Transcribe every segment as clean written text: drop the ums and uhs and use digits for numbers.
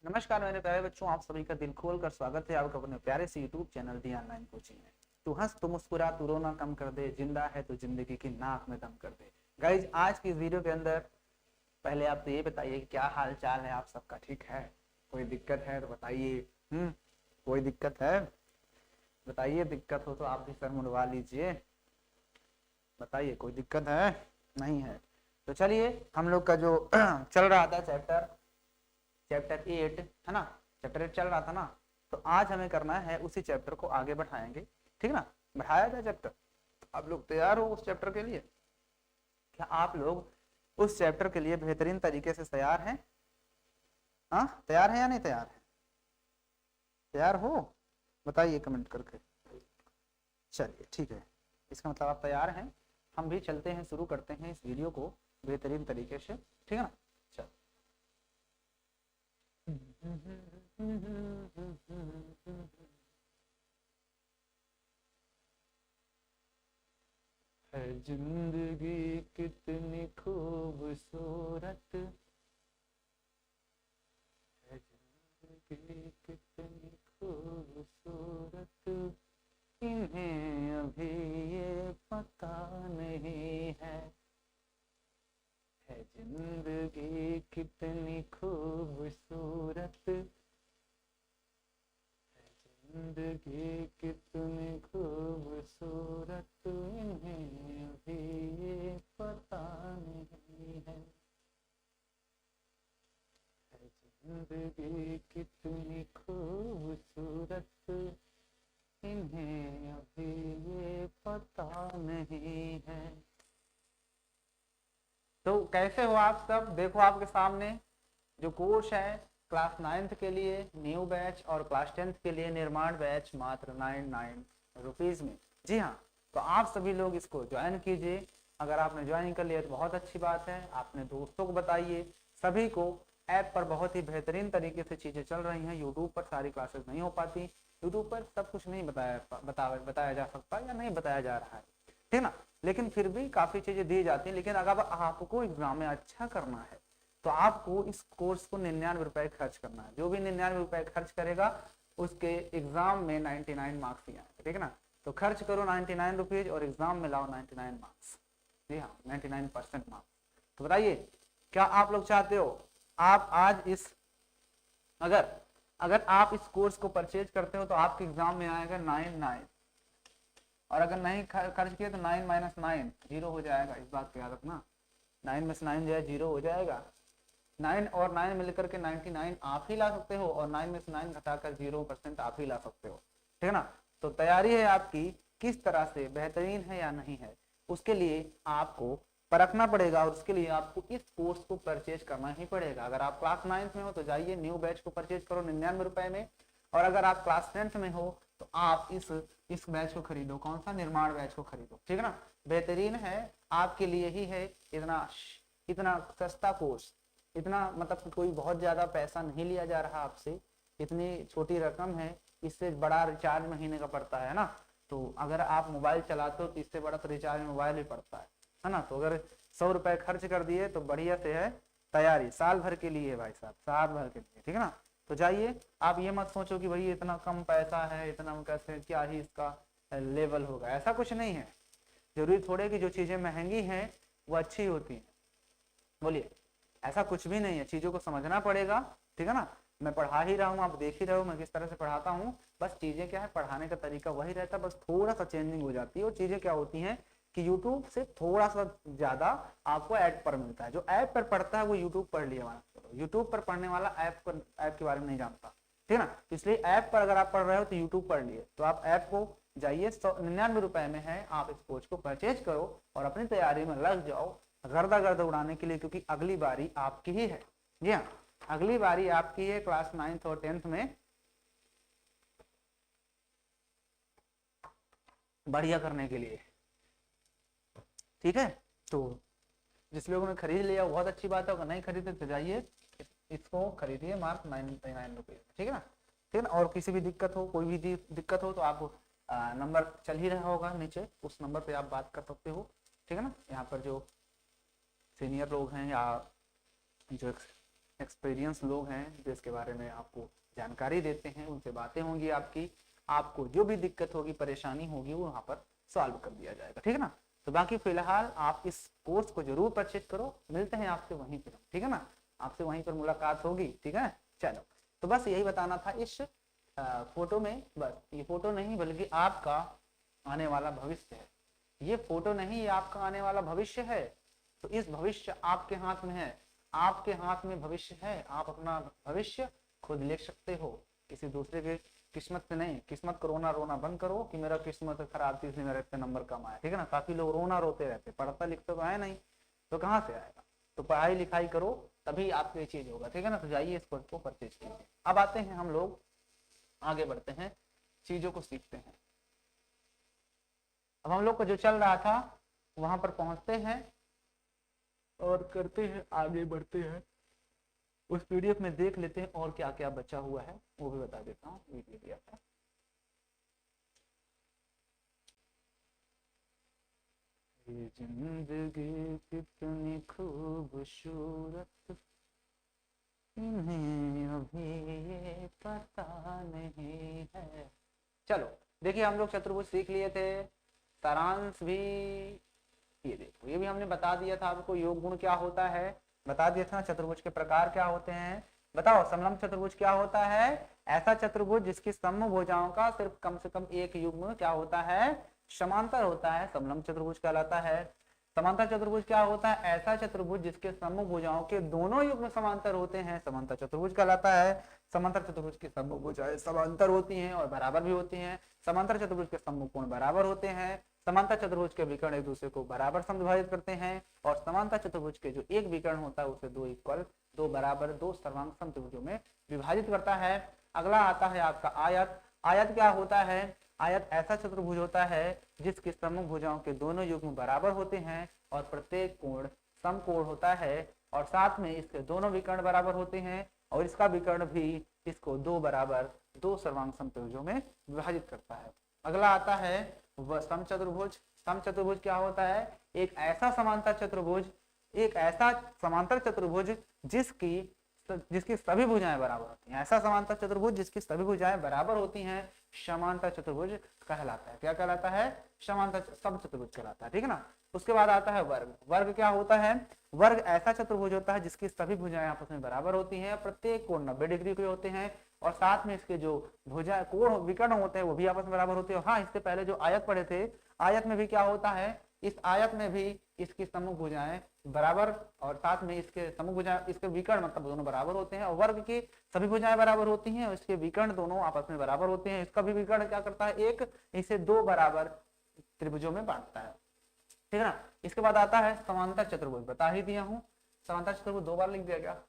नमस्कार मेरे प्यारे बच्चों, आप सभी का दिल खोल कर स्वागत है आपका अपने प्यारे से यूट्यूब चैनल दी ऑनलाइन कोचिंग में। तू हंस तो मुस्कुरा, तू रोना कम कर दे, जिंदा है तो जिंदगी की नाक में दम कर दे। गाइज, आज की वीडियो के अंदर पहले आप तो ये बताइए कि क्या हाल चाल है आप सबका, ठीक है? कोई दिक्कत है तो बताइए। कोई दिक्कत है बताइए, दिक्कत हो तो आप भी सर मुंडवा लीजिए। बताइए, कोई दिक्कत है? नहीं है तो चलिए, हम लोग का जो चल रहा था चैप्टर 8 है ना, चैप्टर 8 चल रहा था ना, तो आज हमें करना है उसी चैप्टर को आगे बढ़ाएंगे, ठीक ना? बढ़ाया जाए चैप्टर। आप लोग तैयार हो उस चैप्टर के लिए? क्या आप लोग उस चैप्टर के लिए बेहतरीन तरीके से तैयार हैं? हाँ, तैयार है या नहीं तैयार है? तैयार हो? बताइए कमेंट करके। चलिए ठीक है, इसका मतलब आप तैयार हैं। हम भी चलते हैं, शुरू करते हैं इस वीडियो को बेहतरीन तरीके से, ठीक है ना? चल है जिंदगी कितनी खूबसूरत, है जिंदगी कितनी खूबसूरत, इन्हें अभी ये पता नहीं है जिंदगी कितनी खूबसूरत, जिंदगी कितनी खूबसूरत, इन्हें अभी ये पता नहीं है जिंदगी कितनी खूबसूरत, इन्हें अभी ये पता नहीं है। तो कैसे हो आप सब? देखो आपके सामने जो कोर्स है क्लास 9th के लिए न्यू बैच और क्लास 10th के लिए निर्माण बैच मात्र 99 रुपीज में। जी हाँ, तो आप सभी लोग इसको ज्वाइन कीजिए। अगर आपने ज्वाइन कर लिया तो बहुत अच्छी बात है, अपने दोस्तों को बताइए। सभी को ऐप पर बहुत ही बेहतरीन तरीके से चीजें चल रही हैं। यूट्यूब पर सारी क्लासेस नहीं हो पाती, यूट्यूब पर सब कुछ नहीं बताया जा सकता या नहीं बताया जा रहा है, ठीक ना? लेकिन फिर भी काफी चीजें दी जाती हैं। लेकिन अगर आपको एग्जाम में अच्छा करना है तो आपको इस कोर्स को 99 रुपए खर्च करना है। जो भी 99 रुपए खर्च करेगा उसके एग्जाम में 99 मार्क्स ही आएंगे, ठीक है ना? तो खर्च करो 99 रुपीज और एग्जाम में लाओ 99 मार्क्स। जी हाँ, 99% मार्क्स। तो बताइए, क्या आप लोग चाहते हो आप आज इस अगर अगर आप इस कोर्स को परचेज करते हो तो आपके एग्जाम में आएगा 99, और अगर नहीं खर्च किया तो 9 - 9 जीरो हो जाएगा। इस बात को याद रखना, 9 में से 9 जो है जीरो हो जाएगा। 9 और 9 मिलकर के 99 आप ही ला सकते हो, और 9 में से 9 घटाकर 0% आप ही ला सकते हो, ठीक है ना? तो तैयारी है आपकी किस तरह से बेहतरीन है या नहीं है, उसके लिए आपको परखना पड़ेगा, और उसके लिए आपको इस कोर्स को परचेज करना ही पड़ेगा। अगर आप क्लास 9th में हो तो जाइए न्यू बैच को परचेज करो 99 रुपए में, और अगर आप क्लास 10th में हो तो आप इस बैच को खरीदो। कौन सा? निर्माण बैच को खरीदो, ठीक है ना? बेहतरीन है, आपके लिए ही है। इतना इतना सस्ता कोर्स, इतना मतलब कोई बहुत ज्यादा पैसा नहीं लिया जा रहा आपसे, इतनी छोटी रकम है। इससे बड़ा रिचार्ज महीने का पड़ता है ना। तो अगर आप मोबाइल चलाते हो तो इससे बड़ा तो रिचार्ज मोबाइल भी पड़ता है ना? तो अगर 100 रुपए खर्च कर दिए तो बढ़िया से है। तैयारी साल भर के लिए है भाई साहब, साल भर के लिए, ठीक है ना? तो जाइए, आप ये मत सोचो कि भाई इतना कम पैसा है, इतना कैसे, क्या ही इसका लेवल होगा। ऐसा कुछ नहीं है। जरूरी थोड़े कि जो चीजें महंगी हैं वो अच्छी होती हैं। बोलिए, ऐसा कुछ भी नहीं है। चीजों को समझना पड़ेगा, ठीक है ना? मैं पढ़ा ही रहा हूँ, आप देख ही रहे हो मैं किस तरह से पढ़ाता हूँ। बस चीजें क्या है, पढ़ाने का तरीका वही रहता है, बस थोड़ा सा चेंजिंग हो जाती है। और चीजें क्या होती हैं कि यूट्यूब से थोड़ा सा ज्यादा आपको ऐप पर मिलता है। जो ऐप पर पढ़ता है वो यूट्यूब पढ़ लिया वाला, यूट्यूब पर पढ़ने वाला ऐप के बारे में नहीं जानता, ठीक है ना? इसलिए ऐप पर अगर आप पढ़ रहे हो तो यूट्यूब पढ़ लिए, तो आप ऐप को जाइए, 99 रुपए में है, आप इस कोच को परचेज करो और अपनी तैयारी में लग जाओ गर्दा गर्दा उड़ाने के लिए, क्योंकि अगली बारी आपकी ही है। जी हाँ, अगली बारी आपकी है क्लास 9th और 10th में बढ़िया करने के लिए, ठीक है? तो जिस लोगों ने खरीद लिया बहुत अच्छी बात है, अगर नहीं खरीदे तो जाइए इसको खरीदिए मात्र 99 रुपीज, ठीक है ना? ठीक है ना? और किसी भी दिक्कत हो, कोई भी दिक्कत हो तो आप नंबर चल ही रहा होगा नीचे, उस नंबर पे आप बात कर सकते हो, ठीक है ना? यहाँ पर जो सीनियर लोग हैं या जो एक्सपीरियंस लोग हैं जो इसके बारे में आपको जानकारी देते हैं, उनसे बातें होंगी आपकी, आपको जो भी दिक्कत होगी परेशानी होगी वो वहाँ पर सॉल्व कर दिया जाएगा, ठीक है ना। तो बाकी फिलहाल आप इस कोर्स को जरूर परचेज करो, मिलते हैं आपसे वहीं पर, ठीक है ना, आपसे वहीं पर मुलाकात होगी, ठीक है। चलो, तो बस यही बताना था इस फोटो में। बस ये फोटो नहीं बल्कि आपका आने वाला भविष्य है, ये फोटो नहीं, ये आपका आने वाला भविष्य है। तो इस भविष्य आपके हाथ में है, आपके हाथ में भविष्य है, आप अपना भविष्य खुद लिख सकते हो, किसी दूसरे के किस्मत से नहीं। किस्मत को रोना रोना बंद करो कि मेरा किस्मत खराब थी इसलिए मेरा इतना नंबर कम आया, ठीक है ना। काफी लोग रोना रोते रहते, पढ़ता लिखता तो है नहीं, तो कहाँ से आएगा। तो पढ़ाई लिखाई करो तभी आपको ये चीज होगा, ठीक है ना। तो जाइए इस कोर्स को परचेज कीजिए। अब आते हैं हम लोग आगे बढ़ते हैं, चीजों को सीखते हैं। अब हम लोग को जो चल रहा था वहां पर पहुंचते हैं और करते हैं, आगे बढ़ते हैं। उस पीडीएफ में देख लेते हैं और क्या क्या बचा हुआ है वो भी बता देता हूँ। पीडीएफ है, ये जिंदगी कितनी खूबसूरत इन्हें अभी ये पता नहीं है। चलो देखिए, हम लोग चतुर्भुज सीख लिए थे, सारांश भी ये देखो, ये भी हमने बता दिया था आपको। योग गुण क्या होता है बता दिया था, चतुर्भुज के प्रकार क्या होते हैं बताओ। समलंब चतुर्भुज क्या होता है, ऐसा चतुर्भुज जिसकी समभुजाओं भुजाओं का सिर्फ कम से कम एक युग्म क्या होता है, समांतर होता है, समलंब चतुर्भुज कहलाता है। समांतर चतुर्भुज क्या होता है, ऐसा चतुर्भुज जिसके समभुज भुजाओं के दोनों युग्म समांतर होते हैं, समांतर चतुर्भुज कहलाता है। समांतर चतुर्भुज की समभुज भुजाएं समांतर होती हैं और बराबर भी होती हैं। समांतर चतुर्भुज के समभुज कोण बराबर होते हैं। समांतर चतुर्भुज के विकर्ण एक दूसरे को बराबर समविभाजित करते हैं और समांतर चतुर्भुज के जो एक विकर्ण होता है उसे दो इक्वल, दो बराबर, दो सर्वांग समत्रिभुजों में विभाजित करता है। अगला आता है आपका आयत। आयत क्या होता है, आयत ऐसा चतुर्भुज होता है जिसकी समभुज भुजाओं के दोनों युग्म बराबर होते हैं और प्रत्येक कोण समकोण होता है और साथ में इसके दोनों विकर्ण बराबर होते हैं और इसका विकर्ण भी इसको दो बराबर, दो सर्वांग समत्रिभुजों में विभाजित करता है। अगला आता है समचतुर्भुज। समचतुर्भुज क्या होता है, एक ऐसा समांतर चतुर्भुज, एक ऐसा समांतर चतुर्भुज जिसकी सभी भुजाएं बराबर होती हैं। ऐसा समांतर चतुर्भुज जिसकी सभी भुजाएं बराबर होती हैं समांतर चतुर्भुज कहलाता है। क्या कहलाता है, समांतर समचतुर्भुज कहलाता है, ठीक है ना। उसके बाद आता है वर्ग। वर्ग क्या होता है, वर्ग ऐसा चतुर्भुज होता है जिसकी सभी भुजाएं आपस में बराबर होती हैं, प्रत्येक कोण 90 डिग्री के होते हैं और साथ में इसके जो भुजा कोण विकर्ण होते हैं वो भी आपस में बराबर होते हैं। हाँ, इससे पहले जो आयत पढ़े थे, आयत में भी क्या होता है, इस आयत में भी इसकी समूह भुजाएं बराबर और साथ में इसके समूह भुजाएं, इसके विकर्ण मतलब दोनों बराबर होते हैं और वर्ग की सभी भुजाएं बराबर होती हैं और इसके विकर्ण दोनों आपस में बराबर होते हैं। इसका भी विकर्ण क्या करता है, एक, इसे दो बराबर त्रिभुजों में बांटता है, ठीक है ना। इसके बाद आता है समांतर चतुर्भुज, बता ही दिया हूँ। समांतर चतुर्भुज दो बार लिख दिया गया,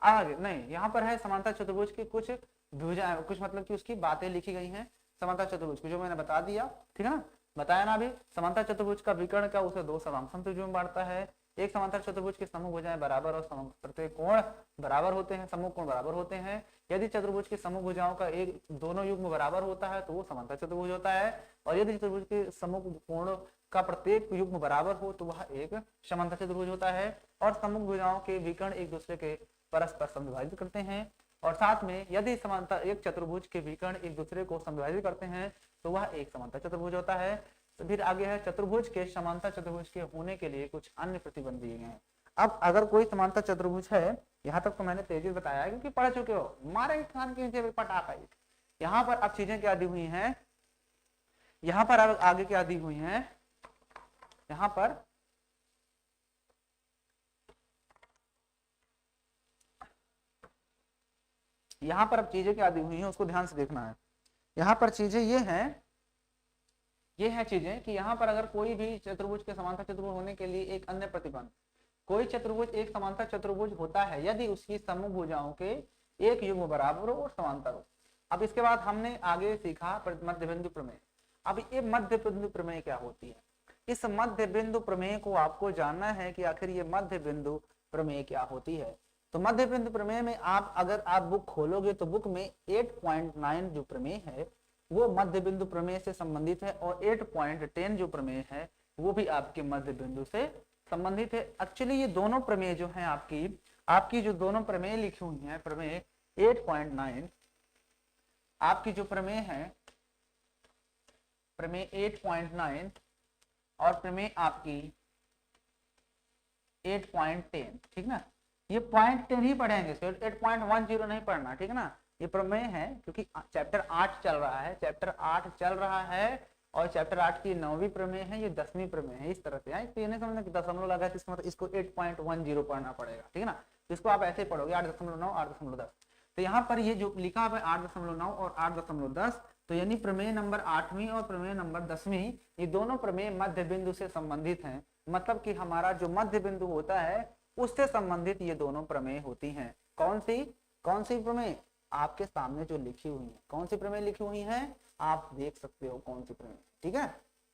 आगे नहीं, यहाँ पर है समांतर चतुर्भुज की कुछ भुजाएं, कुछ मतलब कि उसकी बातें लिखी गई हैं समांतर चतुर्भुज की, जो मैंने बता दिया, ठीक है ना, बताया ना अभी। समांतर चतुर्भुज का विकर्ण क्या, उसे दो सर्वांग समत्रिभुजों में बांटता है। एक समांतर चतुर्भुज के समूह भुजाएं बराबर और प्रत्येक कोण बराबर होते हैं, समूह कोण बराबर होते हैं। यदि चतुर्भुज की समूह भुजाओं का एक दोनों युग्म बराबर होता है तो वो समांतर चतुर्भुज होता है और यदि चतुर्भुज के समूह कोण का प्रत्येक युग्म बराबर हो तो वह एक समांतर चतुर्भुज होता है। और समूह भुजाओं के विकर्ण एक दूसरे के परस्पर समविभाजित करते हैं और साथ में यदि समांतर एक चतुर्भुज के विकर्ण एक दूसरे को समविभाजित करते हैं तो वह एक समांतर चतुर्भुज होता है। तो फिर आगे है चतुर्भुज के समांतर चतुर्भुज के होने के लिए कुछ अन्य प्रतिबंध दिए गए हैं। अब अगर कोई समांतर चतुर्भुज है, यहाँ तक तो मैंने तेजी बताया है क्योंकि पढ़ चुके हो, मारे कान के नीचे पटाखा। यहाँ पर अब चीजें क्या दी हुई हैं, यहाँ पर अब आगे क्या दी हुई हैं, यहाँ पर अब चीजें क्या दी हुई हैं उसको ध्यान से देखना है। यहाँ पर चीजें ये है चीजें कि यहाँ पर अगर कोई भी चतुर्भुज के समांतर चतुर्भुज होने के लिए एक अन्य प्रतिबंध, कोई चतुर्भुज एक समांतर चतुर्भुज होता है यदि उसकी समूह भुजाओं के एक युग्म बराबर हो और समांतर हो। अब इसके बाद हमने आगे सीखा मध्य बिंदु प्रमेय। अब ये मध्य बिंदु प्रमेय क्या होती है, इस मध्य बिंदु प्रमेय को आपको जानना है कि आखिर ये मध्य बिंदु प्रमेय क्या होती है। तो मध्य बिंदु प्रमेय में अगर आप बुक खोलोगे तो बुक में 8.9 जो प्रमेय है वो मध्य बिंदु प्रमेय से संबंधित है और 8.10 जो प्रमेय है वो भी आपके मध्य बिंदु से संबंधित है। एक्चुअली ये दोनों प्रमेय जो है आपकी आपकी जो दोनों प्रमेय लिखी हुई हैं, प्रमेय 8.9, आपकी जो प्रमेय है प्रमेय 8.9 और प्रमेय आपकी 8.10, ठीक ना, ये 0.10 ही पढ़ेंगे, 8.10 नहीं पढ़ना, ठीक है ना। ये प्रमेय है क्योंकि चैप्टर 8 चल रहा है, चैप्टर 8 चल रहा है और चैप्टर 8 की 9वीं प्रमेय है, ये 10वीं प्रमेय है, इस तरह से है। तो ये नहीं समझना कि दशमलव लगा है, मतलब इसको 8.10 पढ़ना पड़ेगा, ठीक है ना। तो इसको आप ऐसे पढ़ोगे 8.9 8.10। तो यहाँ पर ये जो लिखा है 8.9 और 8.10, तो यानी प्रमेय नंबर 8वीं और प्रमेय नंबर 10वीं, ये दोनों प्रमेय मध्य बिंदु से संबंधित हैं। मतलब कि हमारा जो मध्य बिंदु होता है उससे संबंधित ये दोनों प्रमेय होती हैं। कौन सी प्रमेय? आपके सामने जो लिखी हुई है, कौन सी प्रमेय लिखी हुई है, आप देख सकते हो कौन सी प्रमेय, ठीक है।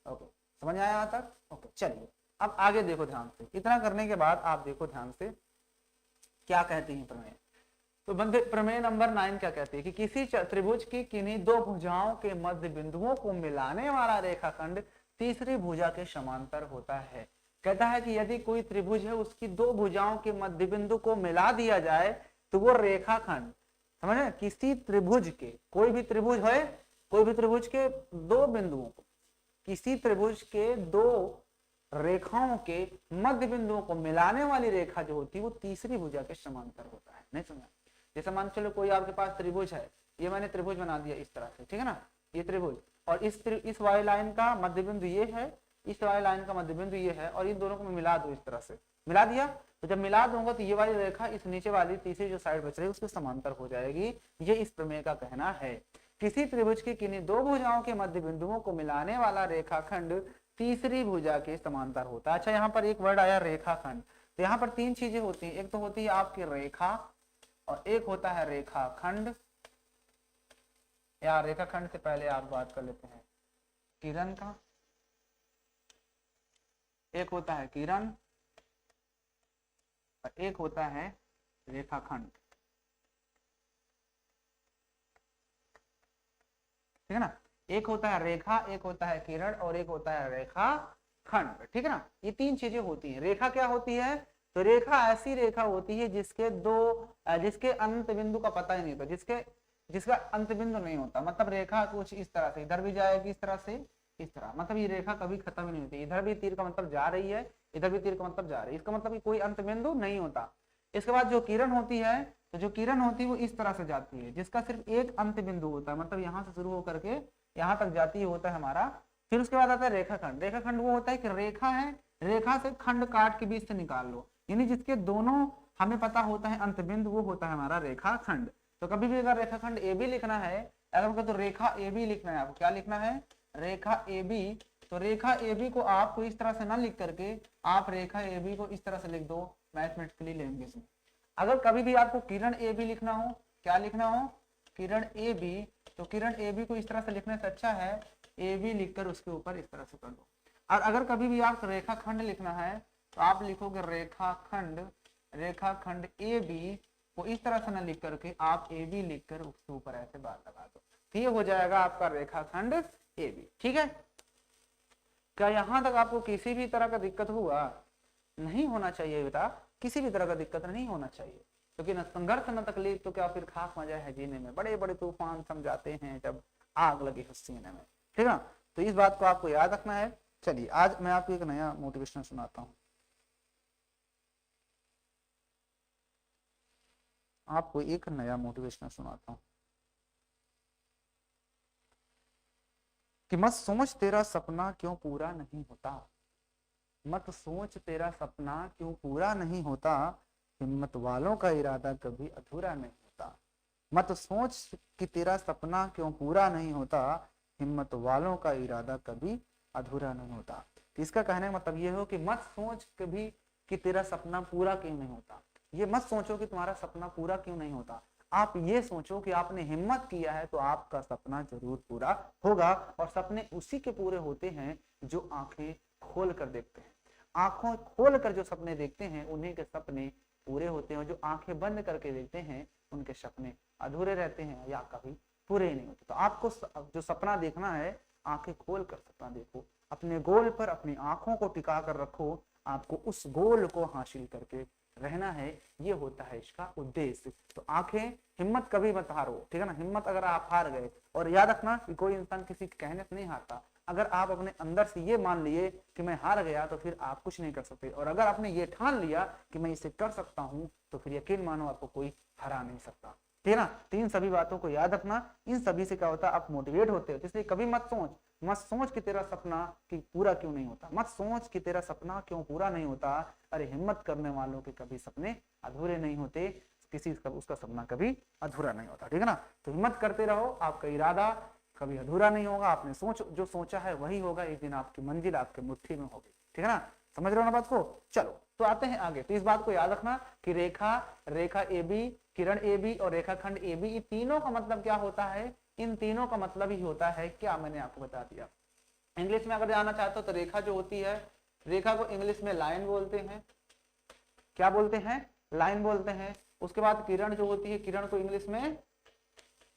ओके, समझ आया यहाँ तक? ओके, चलिए अब आगे देखो ध्यान से। इतना करने के बाद आप देखो ध्यान से क्या कहती है प्रमेय। तो बंदे प्रमेय नंबर 9 क्या कहती है कि किसी त्रिभुज की किन्हीं दो भुजाओं के मध्य बिंदुओं को मिलाने वाला रेखाखंड तीसरी भुजा के समांतर होता है। कहता है कि यदि कोई त्रिभुज है, उसकी दो भुजाओं के मध्य बिंदु को मिला दिया जाए तो वो रेखाखंड, समझे, किसी त्रिभुज के, कोई भी त्रिभुज है, कोई भी त्रिभुज के दो बिंदुओं को, किसी त्रिभुज के दो रेखाओं के मध्य बिंदुओं को मिलाने वाली रेखा जो होती है वो तीसरी भुजा के समांतर होता है। नहीं समझा? जैसे मान चलो कोई आपके पास त्रिभुज है, ये मैंने त्रिभुज बना दिया इस तरह से, ठीक है ना, ये त्रिभुज, और इस वाई लाइन का मध्य बिंदु ये है, इस वाई लाइन का मध्य बिंदु ये है, और इन दोनों को मैं मिला दूं, इस तरह से मिला दिया। तो जब मिला दूंगा तो ये वाली रेखा इस नीचे वाली तीसरी जो साइड बच रही है उसके समांतर हो जाएगी। ये इस प्रमेय का कहना है। किसी त्रिभुज की किन्हीं दो भुजाओं के मध्य बिंदुओं को मिलाने वाला रेखाखंड तीसरी भुजा के समांतर होता है। अच्छा, यहाँ पर एक वर्ड आया रेखाखंड, तो यहाँ पर तीन चीजें होती हैं। एक तो होती है आपकी रेखा और एक होता है रेखाखंड। या रेखाखंड से पहले आप बात कर लेते हैं किरण का। एक होता है किरण और एक होता है रेखाखंड, ठीक है ना। एक होता है रेखा, एक होता है किरण और एक होता है रेखाखंड, ठीक है ना। ये तीन चीजें होती हैं। रेखा क्या होती है? तो रेखा ऐसी रेखा होती है जिसके अंत बिंदु का पता ही नहीं होता, जिसका अंत बिंदु नहीं होता। मतलब रेखा कुछ इस तरह से इधर भी जाएगी, इस तरह से इस तरह, मतलब ये रेखा कभी खत्म ही नहीं होती। इधर भी तीर का मतलब जा रही है, इधर भी तीर का मतलब जा रही है, इसका मतलब कोई अंत बिंदु नहीं होता। इसके बाद जो किरण होती है, तो जो किरण होती है वो इस तरह से जाती है, जिसका सिर्फ एक अंत बिंदु होता है, मतलब यहाँ से शुरू होकर के यहाँ तक जाती होता है हमारा। फिर उसके बाद आता है रेखाखंड। रेखाखंड वो होता है कि रेखा है, रेखा से खंड काट के बीच से निकाल लो, यानी जिसके दोनों हमें पता होता है अंत बिंदु, वो होता है हमारा रेखाखंड। तो कभी भी अगर रेखाखंड ए बी लिखना है, अगर तो रेखा ए बी लिखना है, आपको क्या लिखना है? रेखा ए बी। तो रेखा ए बी को आपको इस तरह से ना लिख करके आप रेखा ए बी को इस तरह से लिख दो मैथमेटिकली लैंग्वेज में। अगर कभी भी आपको किरण ए बी लिखना हो, क्या लिखना हो? किरण ए बी। तो किरण ए बी को इस तरह से लिखने से अच्छा है ए बी लिखकर उसके ऊपर इस तरह से कर दो। और अगर कभी भी आप रेखाखंड लिखना है तो आप लिखोगे रेखाखंड ए बी को इस तरह से ना लिख करके आप ए बी लिखकर उसके ऊपर ऐसे बार लगा दो, तो ये हो जाएगा आपका रेखाखंड ए बी, ठीक है। क्या यहाँ तक आपको किसी भी तरह का दिक्कत हुआ? नहीं होना चाहिए बेटा, किसी भी तरह का दिक्कत नहीं होना चाहिए, क्योंकि न संघर्ष न तकलीफ तो क्या फिर खास मजा है जीने में। बड़े बड़े तूफान समझाते हैं जब आग लगी हो सीने में, ठीक है। तो इस बात को आपको याद रखना है। चलिए आज मैं आपको एक नया मोटिवेशन सुनाता हूँ। आपको एक नया मोटिवेशन सुनाता हूँ कि मत सोच तेरा सपना क्यों पूरा नहीं होता, मत सोच तेरा सपना क्यों पूरा नहीं होता, हिम्मत वालों का इरादा कभी अधूरा नहीं होता। मत सोच कि तेरा सपना क्यों पूरा नहीं होता, हिम्मत वालों का इरादा कभी अधूरा नहीं होता। तो इसका कहने का मतलब ये हो कि मत सोच कभी कि तेरा सपना पूरा क्यों नहीं होता। ये मत सोचो कि तुम्हारा सपना पूरा क्यों नहीं होता, आप ये सोचो कि आपने हिम्मत किया है तो आपका सपना जरूर पूरा होगा। और सपने उसी के पूरे होते हैं जो आंखें खोल कर देखते हैं। आंखों खोल कर जो सपने देखते हैं उन्हीं के सपने पूरे होते हैं, जो आंखें बंद करके देखते हैं उनके सपने अधूरे रहते हैं या कभी पूरे ही नहीं होते। तो आपको जो सपना देखना है आंखें खोल कर सपना देखो, अपने गोल पर अपनी आंखों को टिका कर रखो, आपको उस गोल को हासिल करके रहना है, ये होता है इसका उद्देश्य। तो आंखें, हिम्मत कभी मत हारो, ठीक है ना। हिम्मत अगर आप हार गए, और याद रखना कि कोई इंसान किसी के कहने से नहीं हारता। अगर आप अपने अंदर से ये मान लिए कि मैं हार गया तो फिर आप कुछ नहीं कर सकते, और अगर आपने ये ठान लिया कि मैं इसे कर सकता हूं तो फिर यकीन मानो आपको कोई हरा नहीं सकता, ठीक है ना। तो इन सभी बातों को याद रखना, इन सभी से क्या होता है, आप मोटिवेट होते हो। इसलिए कभी मत सोच कि तेरा सपना कि पूरा क्यों नहीं होता, मत सोच कि तेरा सपना क्यों पूरा नहीं होता। अरे हिम्मत करने वालों के कभी सपने अधूरे नहीं होते, किसी का उसका सपना कभी अधूरा नहीं होता, ठीक है ना। तो हिम्मत करते रहो, आपका इरादा कभी अधूरा नहीं होगा। आपने जो सोचा है वही होगा, एक दिन आपकी मंजिल आपके मुट्ठी में होगी, ठीक है ना। समझ रहे हो ना बात को। चलो तो आते हैं आगे। तो इस बात को याद रखना कि रेखा A B, Kiran A B और रेखाखंड ए बी, ये तीनों का मतलब क्या होता है, इन तीनों का मतलब ही होता है क्या, मैंने आपको बता दिया। इंग्लिश में अगर जाना चाहते हो तो रेखा जो होती है, रेखा को इंग्लिश में लाइन बोलते हैं। क्या बोलते हैं, लाइन बोलते हैं। उसके बाद किरण जो होती है, किरण को इंग्लिश में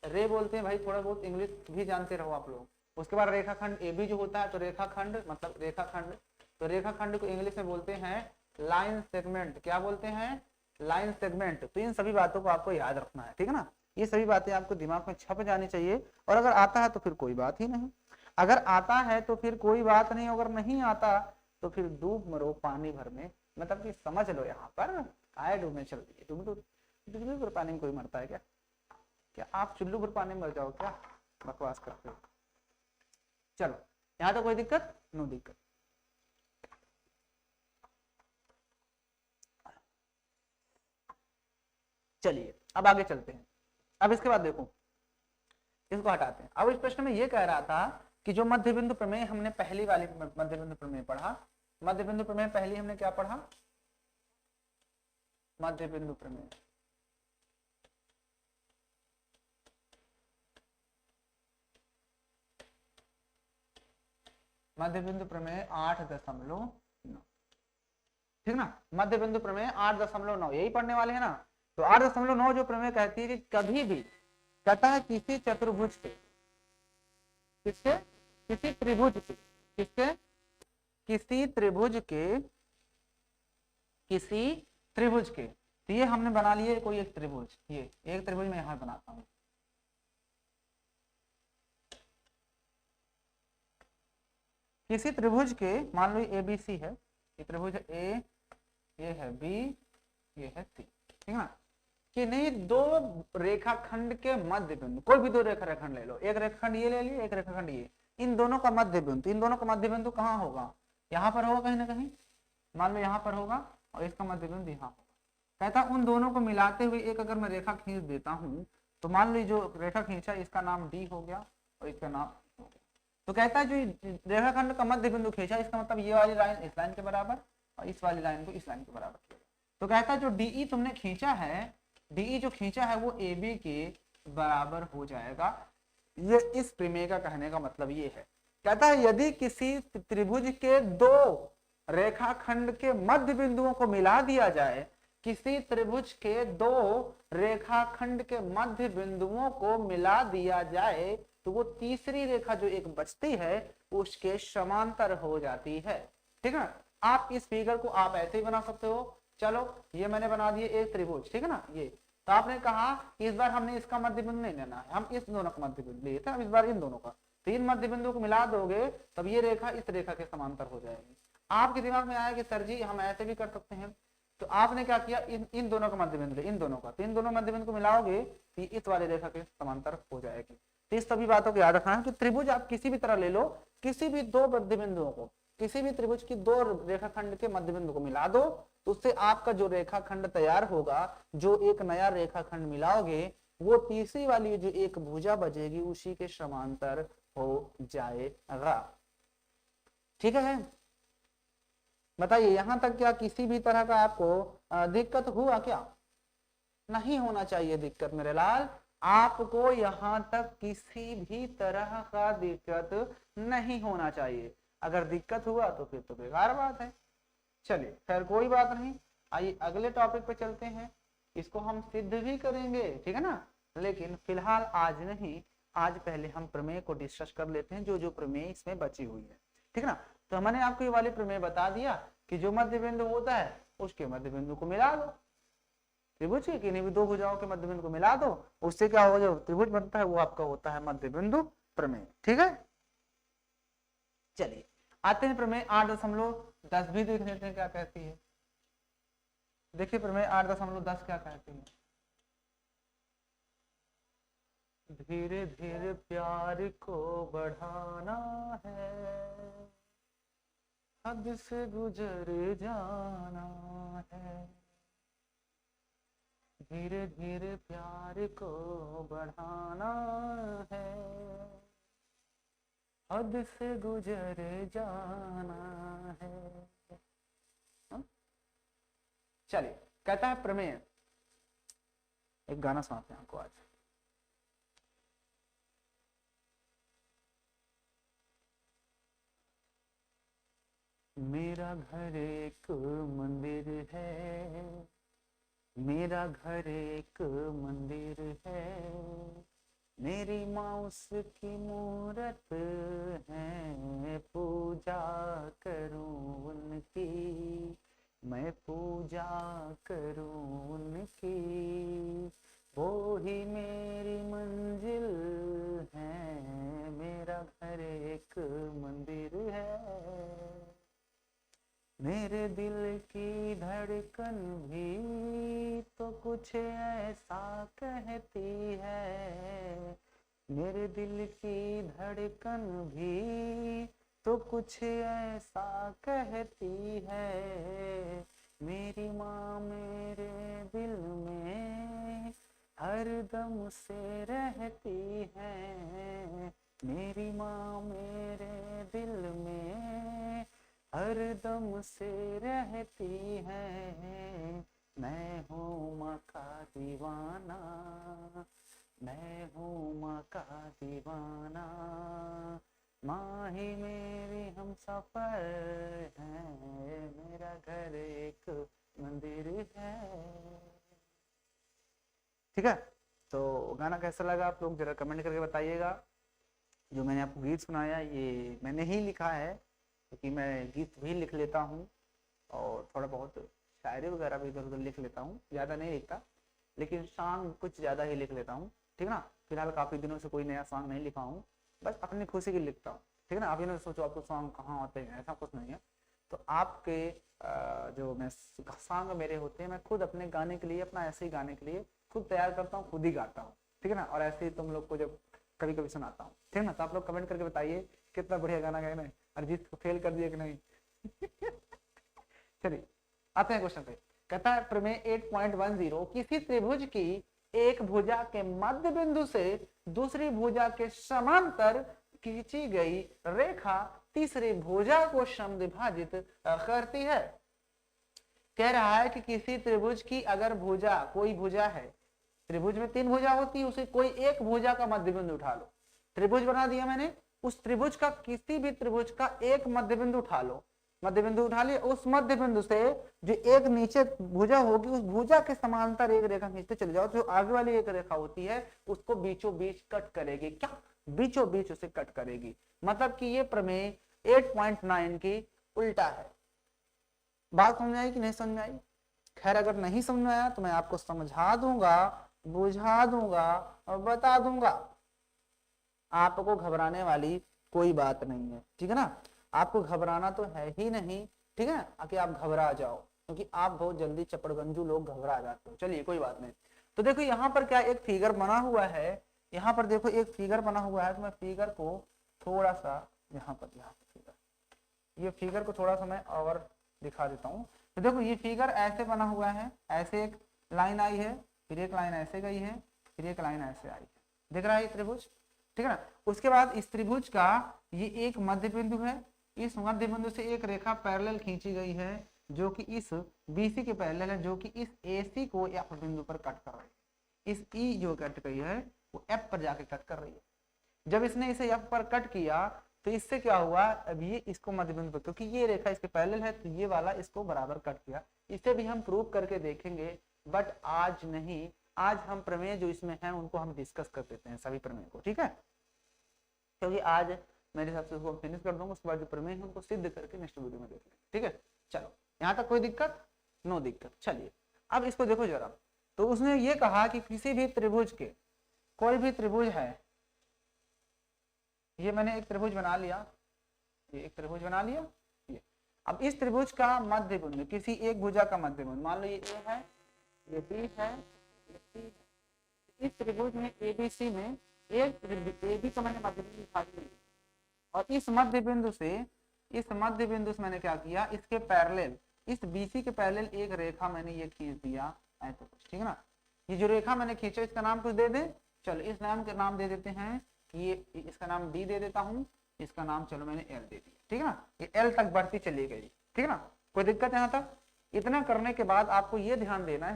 रे बोलते हैं। भाई थोड़ा बहुत इंग्लिश भी जानते रहो आप लोग। उसके बाद रेखाखंड ए बी जो होता है, तो रेखाखंड मतलब रेखाखंड, तो रेखाखंड को इंग्लिश में बोलते हैं लाइन सेगमेंट। क्या बोलते हैं, लाइन सेगमेंट। तो इन सभी बातों को आपको याद रखना है, ठीक है ना। ये सभी बातें आपको दिमाग में छप जानी चाहिए। और अगर आता है तो फिर कोई बात ही नहीं, अगर आता है तो फिर कोई बात नहीं, अगर नहीं आता तो फिर डूब मरो पानी भर में। मतलब कि समझ लो यहाँ पर आए डूबने चल दिए, डूबने पर पानी में कोई मरता है क्या, क्या आप चुल्लू भर पानी में मर जाओ क्या, बकवास करते हो। चलो यहाँ तो कोई दिक्कत, नो दिक्कत। चलिए अब आगे चलते हैं। अब इसके बाद देखो, इसको हटाते हैं। अब इस प्रश्न में ये कह रहा था कि जो मध्य बिंदु प्रमेय हमने पहली वाली मध्य बिंदु प्रमेय पढ़ा, मध्य बिंदु प्रमेय पहली हमने क्या पढ़ा, मध्य बिंदु प्रमेय। मध्य बिंदु प्रमेय 8.9, ठीक ना। मध्य बिंदु प्रमेय 8.9 यही पढ़ने वाले हैं ना। तो 8.9 जो प्रमेय कहती है कि कभी भी कहता है किसी चतुर्भुज के, किसके, किसी त्रिभुज के, किसके, किसी त्रिभुज के, किसी त्रिभुज के। तो ये हमने बना लिए कोई एक त्रिभुज, ये एक त्रिभुज मैं यहां बनाता हूं। किसी त्रिभुज के, मान लो ए बी सी है, ये त्रिभुज है ए, ये है बी, ये है सी, ठीक है ना। कि नहीं दो रेखाखंड के मध्य बिंदु, कोई भी दो रेखाखंड ले लो, एक रेखाखंड ये ले लिया, एक रेखाखंड ये, इन दोनों का मध्य बिंदु, इन दोनों का मध्य बिंदु कहाँ होगा, यहाँ पर होगा कहीं ना कहीं, मान लो यहाँ पर होगा, और इसका मध्य बिंदु यहाँ होगा। कहता उन दोनों को मिलाते हुए एक अगर मैं रेखा खींच देता हूँ, तो मान लो जो रेखा खींचा इसका नाम डी हो गया और इसका नाम हो गया। तो कहता है जो रेखाखंड का मध्य बिंदु खींचा, इसका मतलब ये वाली लाइन इस लाइन के बराबर और इस वाली लाइन को इस लाइन के बराबर किया। तो कहता है जो डीई तुमने खींचा है, डीई जो खींचा है वो ए बी के बराबर हो जाएगा। ये इस प्रमेय का कहने का मतलब ये है। कहता है यदि किसी त्रिभुज के दो रेखाखंड के मध्य बिंदुओं को मिला दिया जाए, किसी त्रिभुज के दो रेखाखंड के मध्य बिंदुओं को मिला दिया जाए, तो वो तीसरी रेखा जो एक बचती है उसके समांतर हो जाती है, ठीक है। आप इस फिगर को आप ऐसे ही बना सकते हो। चलो ये मैंने बना दिए एक त्रिभुज, ठीक है ना। ये तो आपने कहा कि इस बार हमने इसका मध्य बिंदु नहीं लेना है, हम इस दोनों का मध्य बिंदु लिए थे, हम इस बार इन दोनों का। तो इन मध्य बिंदु को मिला दोगे तब ये रेखा इस रेखा के समांतर हो जाएगी। आपके दिमाग में आया कि सर जी हम ऐसे भी कर सकते हैं, तो आपने क्या किया, इन दोनों का मध्य बिंदु, इन दोनों का, तो इन दोनों मध्य बिंदु को मिलाओगे तो इस वाली रेखा के समांतर हो जाएगी। तो इस सभी बातों को याद रखना है कि त्रिभुज आप किसी भी तरह ले लो, किसी भी दो मध्य बिंदुओं को, किसी भी त्रिभुज की दो रेखाखंड के मध्य बिंदु को मिला दो, तो उससे आपका जो रेखाखंड तैयार होगा, जो एक नया रेखाखंड मिलाओगे, वो तीसरी वाली जो एक भुजा बचेगी उसी के समांतर हो जाएगा, ठीक है। बताइए यहां तक क्या किसी भी तरह का आपको दिक्कत हुआ क्या? नहीं होना चाहिए दिक्कत मेरे लाल, आपको यहां तक किसी भी तरह का दिक्कत नहीं होना चाहिए। अगर दिक्कत हुआ तो फिर तो बेकार बात है। चलिए खैर कोई बात नहीं, आइए अगले टॉपिक पे चलते हैं। इसको हम सिद्ध भी करेंगे, ठीक है ना, लेकिन फिलहाल आज नहीं, आज पहले हम प्रमेय को डिस्कस कर लेते हैं, जो जो प्रमेय इसमें बची हुई है, ठीक है ना। तो मैंने आपको ये वाले प्रमेय बता दिया कि जो मध्य बिंदु होता है उसके मध्य बिंदु को मिला दो, त्रिभुज के किन्हीं भी दो भुजाओं के मध्य बिंदु को मिला दो, उससे क्या होगा, जो त्रिभुज बनता है वो आपका होता है मध्य बिंदु प्रमेय। ठीक है, चलिए आते हैं प्रमेय 8.10 भी देख लेते हैं क्या कहती है। देखिए प्रमेय 8.10 क्या कहती है, धीरे धीरे प्यार को बढ़ाना है, हद से गुजर जाना है, धीरे धीरे प्यार को बढ़ाना है, हद से गुजर जाना है। चलिए कहता है प्रमेय, एक गाना सुनाते हैं आपको आज। मेरा घर एक मंदिर है, मेरा घर एक मंदिर है, मेरी माँ उसकी मूरत है, पूजा करूं उनकी, मैं पूजा करूं उनकी, वो ही मेरी मंजिल है, मेरा घर एक मंदिर है, मेरे दिल की धड़कन भी तो कुछ ऐसा कहती है, मेरे दिल की धड़कन भी तो कुछ ऐसा कहती है, मेरी माँ मेरे दिल में हर दम से रहती है, मेरी माँ मेरे दिल में हर दम से रहती है, मैं हूँ माँ का दीवाना, मैं हूँ माँ का दीवाना, माँ ही मेरी हम सफर है, मेरा घर एक मंदिर है। ठीक है, तो गाना कैसा लगा आप लोग जरा कमेंट करके बताइएगा। जो मैंने आपको गीत सुनाया ये मैंने ही लिखा है, क्योंकि मैं गीत भी लिख लेता हूँ और थोड़ा बहुत शायरी वगैरह भी इधर उधर लिख लेता हूँ, ज़्यादा नहीं लिखता लेकिन सॉन्ग कुछ ज़्यादा ही लिख लेता हूँ। ठीक है ना, फिलहाल काफ़ी दिनों से कोई नया सॉन्ग नहीं लिखा हूँ, बस अपनी खुशी की लिखता हूँ। ठीक है ना, अभी ना सोचो आपको सॉन्ग कहाँ होते हैं, ऐसा कुछ नहीं है। तो आपके जो मैं सॉन्ग मेरे होते हैं, मैं खुद अपने गाने के लिए, अपना ऐसे ही गाने के लिए खुद तैयार करता हूँ, खुद ही गाता हूँ। ठीक है ना, और ऐसे ही तुम लोग को जब कभी कभी सुनाता हूँ। ठीक है ना, तो आप लोग कमेंट करके बताइए कितना बढ़िया गाना गाया ना, अरिजीत को फेल कर दिया कि नहीं। चलिए आते हैं क्वेश्चन पे। कहता है प्रमेय 8.10, किसी त्रिभुज की एक भुजा के मध्य बिंदु से दूसरी भुजा के समांतर खींची गई रेखा तीसरी भुजा को समद्विभाजित करती है। कह रहा है कि किसी त्रिभुज की अगर भुजा, कोई भुजा है, त्रिभुज में 3 भुजा होती है, उसे कोई एक भुजा का मध्य बिंदु उठा लो, त्रिभुज बना दिया मैंने, उस त्रिभुज का किसी भी त्रिभुज का एक मध्य बिंदु उठा लो, मध्य बिंदु उठा लिया, उस मध्य बिंदु से जो एक नीचे भुजा होगी उस भुजा के समांतर एक रेखा खींचते चले जाओ, जो आगे वाली एक रेखा होती है उसको बीचों बीच कट करेगी। क्या, बीचों बीच उसे कट करेगी। मतलब कि ये प्रमेय 8.9 की उल्टा है। बात समझ आई कि नहीं समझ आई? खैर अगर नहीं समझ आया तो मैं आपको समझा दूंगा, बुझा दूंगा और बता दूंगा, आपको घबराने वाली कोई बात नहीं है। ठीक है ना, आपको घबराना तो है ही नहीं। ठीक है ना, कि आप घबरा जाओ, क्योंकि आप बहुत जल्दी चपड़गंजू लोग घबरा जाते हो। चलिए कोई बात नहीं। तो देखो यहाँ पर क्या एक फिगर बना हुआ है, यहाँ पर देखो एक फिगर बना हुआ है, तो मैं फिगर को थोड़ा सा यहाँ पर फिगर, ये फिगर को थोड़ा सा मैं और दिखा देता हूँ। तो देखो ये फिगर ऐसे बना हुआ है, ऐसे एक लाइन आई है, फिर एक लाइन ऐसे गई है, फिर एक लाइन ऐसे आई है, दिख रहा है त्रिभुज। ठीक है ना, उसके बाद इस त्रिभुज का ये एक मध्य बिंदु है, इस मध्य बिंदु से एक रेखा पैरेलल खींची गई है जो कि इस BC के पैरेलल है, जो कि इस AC को F बिंदु पर कट कर रही है। इस E जो कट गई है वो F पर जाके कट कर रही है। जब इसने इसे F पर कट किया तो इससे क्या हुआ, अब ये इसको मध्य बिंदु पर, क्योंकि ये रेखा इसके पैरेलल है तो ये वाला इसको बराबर कट किया। इसे भी हम प्रूव करके देखेंगे, बट आज नहीं, आज हम प्रमेय जो इसमें हैं उनको हम डिस्कस कर देते हैं सभी प्रमेय को। ठीक है, क्योंकि आज मेरे हिसाब से उसको फिनिश कर दूंगा, उसके बाद जो प्रमेय है उनको सिद्ध करके नेक्स्ट वीडियो में देख लेंगे। ठीक है, चलो यहाँ तक कोई दिक्कत? नो दिक्कत। चलिए अब इसको देखो जरा, तो उसने ये कहा कि किसी भी त्रिभुज के, कोई भी त्रिभुज है, ये मैंने एक त्रिभुज बना लिया, ये एक त्रिभुज बना लिया, ये अब इस त्रिभुज का मध्य बिंदु, किसी एक भुजा का मध्य बिंदु, मान लो ये ए है, ये बी है, ये सी है, इस त्रिभुज में एबीसी में एक एबी का मैंने मध्य बिंदु उठा लिया, और इस मध्य बिंदु से मैंने क्या किया, इसके पैरेलल, इस बीसी के पैरेलल एक रेखा मैंने ये खींच दिया ऐसे कुछ, ठीक है ना। ये जो रेखा मैंने खींचा इसका नाम कुछ दे दे, चलो इस नाम का नाम दे देते हैं कि ये, इसका नाम डी दे देता हूँ, इसका नाम चलो मैंने एल दे दिया, ठीक है ना। ये एल तक बढ़ती चली गई, ठीक है ना, कोई दिक्कत यहाँ तक। इतना करने के बाद आपको ये ध्यान देना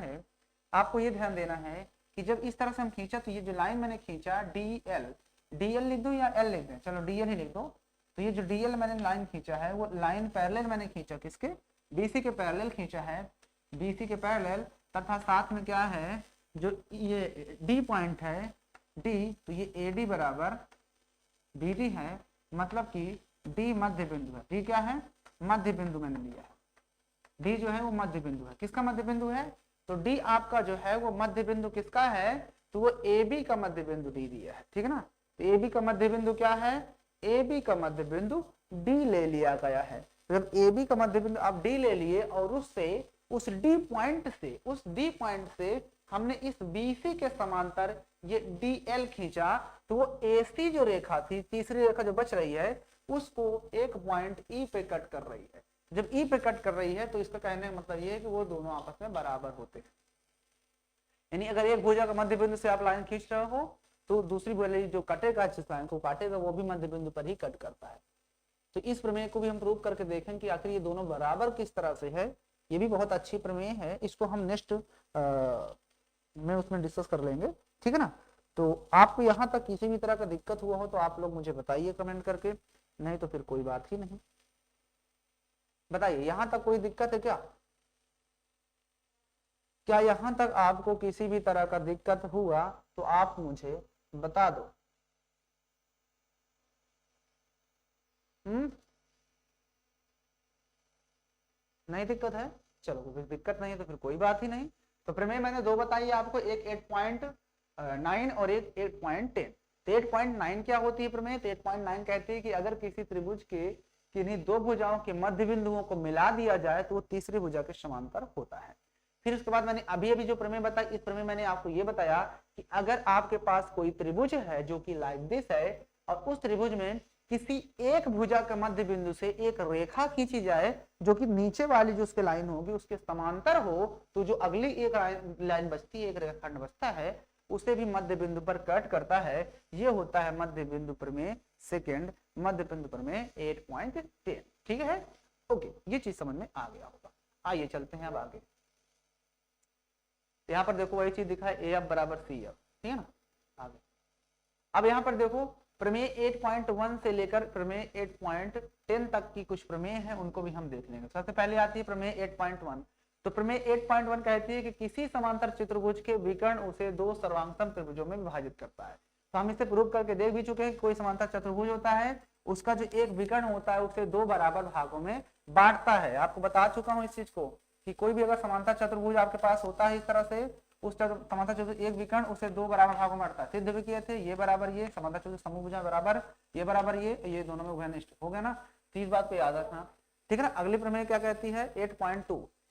है, कि जब इस तरह से हम खींचा तो ये जो लाइन मैंने खींचा डी एल लिख दो या एल लिख दें, चलो डी एल ही लिख दो। तो ये जो डी एल मैंने लाइन खींचा है वो लाइन पैरेलल मैंने खींचा किसके, बीसी के पैरेलल खींचा है, बीसी के पैरेलल, तथा साथ में क्या है जो ये डी पॉइंट है डी, तो ये ए डी बराबर बी डी है, मतलब कि डी मध्य बिंदु है। डी क्या है, मध्य बिंदु मैंने लिया है, डी जो है वो मध्य बिंदु है। किसका मध्य बिंदु है, तो डी आपका जो है वो मध्य बिंदु किसका है, तो वो ए बी का मध्य बिंदु डी दिया है, ठीक है ना। तो ए बी का मध्य बिंदु क्या है, ए बी का मध्य बिंदु डी ले लिया गया है। जब ए बी का मध्य बिंदु आप डी ले लिए और उससे उस डी पॉइंट से हमने इस बीसी के समांतर ये डी एल खींचा, तो वो एसी जो रेखा थी, तीसरी रेखा जो बच रही है, उसको एक पॉइंट ई पे कट कर रही है। जब ई पे कट कर रही है तो इसका कहने का मतलब ये है कि वो दोनों आपस में बराबर होते हैं। यानी अगर एक भुजा का मध्य बिंदु से आप लाइन खींच रहे हो तो दूसरी भुजा जो कटेगा, जिस लाइन को काटेगा वो भी मध्य बिंदु पर ही कट करता है। तो इस प्रमेय को भी हम प्रूव करके देखें कि आखिर ये दोनों बराबर किस तरह से है। ये भी बहुत अच्छी प्रमेय है, इसको हम नेक्स्ट में उसमें डिस्कस कर लेंगे, ठीक है ना। तो आपको यहाँ तक किसी भी तरह का दिक्कत हुआ हो तो आप लोग मुझे बताइए कमेंट करके, नहीं तो फिर कोई बात ही नहीं। बताइए यहाँ तक कोई दिक्कत है क्या, क्या यहाँ तक आपको किसी भी तरह का दिक्कत हुआ तो आप मुझे बता दो। नहीं दिक्कत है, चलो फिर दिक्कत नहीं है तो फिर कोई बात ही नहीं। तो प्रमेय मैंने दो बताई आपको, एक 8.9 और एक 8.10। तो 8.9 क्या होती है प्रमेय, तो 8.9 कहती है कि अगर किसी त्रिभुज के किन्हीं दो भुजाओं के मध्य बिंदुओं को मिला दिया जाए तो वो तीसरी भुजा के समांतर होता है। फिर उसके बाद मैंने अभी जो प्रमेय बताई, इस प्रमेय मैंने आपको ये बताया कि अगर आपके पास कोई त्रिभुज है जो कि लाइक दिस है और उस त्रिभुज में किसी एक भुजा के मध्य बिंदु से एक रेखा खींची जाए जो कि नीचे वाली जो उसके लाइन होगी उसके समांतर हो, तो जो अगली एक लाइन बचती है, एक रेखाखंड बचता है, उसे भी मध्य बिंदु पर कट करता है। ये होता है मध्य बिंदु प्रमेय सेकंड, मध्य बिंदु प्रमेय 8.10, ठीक है। ओके, ये चीज समझ में आ गया होगा। आइए चलते हैं अब आगे। यहाँ पर देखो वही चीज दिखा है, ए एफ बराबर सी एफ, ठीक है ना। आगे अब यहाँ पर देखो प्रमेय 8.1 से लेकर प्रमेय 8.10 तक की कुछ प्रमेय है, उनको भी हम देख लेंगे। सबसे पहले आती है प्रमेय 8.1। तो प्रमेय 8.1 कहती है कि किसी समांतर चतुर्भुज के विकर्ण उसे दो सर्वांगसम त्रिभुजों में विभाजित करता है। तो हम इसे प्रूव करके देख भी चुके हैं कि कोई समांतर चतुर्भुज होता है, उसका जो एक विकर्ण होता है उसे दो बराबर भागों में बांटता है। आपको बता चुका हूं इस चीज को कि कोई भी अगर समांतर चतुर्भुज आपके पास होता है इस तरह से, उस समांतर चतुर्भुज एक विकर्ण उसे दो बराबर भागों में बांटता है। सिद्ध भी किए थे, ये बराबर ये समांतर चतुर्भुज समूह भुजा बराबर ये दोनों में उभयनिष्ठ हो गया ना। तो इस बात को याद रखना, ठीक है ना। अगली प्रमेय क्या कहती है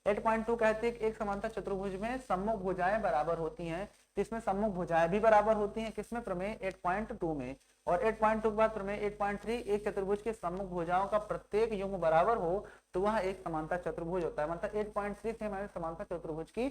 8.2 कहती है कि एक समांतर चतुर्भुज में सम्मुख भुजाएं बराबर होती हैं। तो इसमें सम्मुख भुजाएं भी बराबर होती हैं, किसमें, प्रमेय 8.2 में। और 8.2 के बाद प्रमेय 8.3, एक चतुर्भुज के सम्मुख भुजाओं का प्रत्येक युग्म बराबर हो तो वह एक समांतर चतुर्भुज होता है। मतलब 8.3 से हमारे समांतर चतुर्भुज की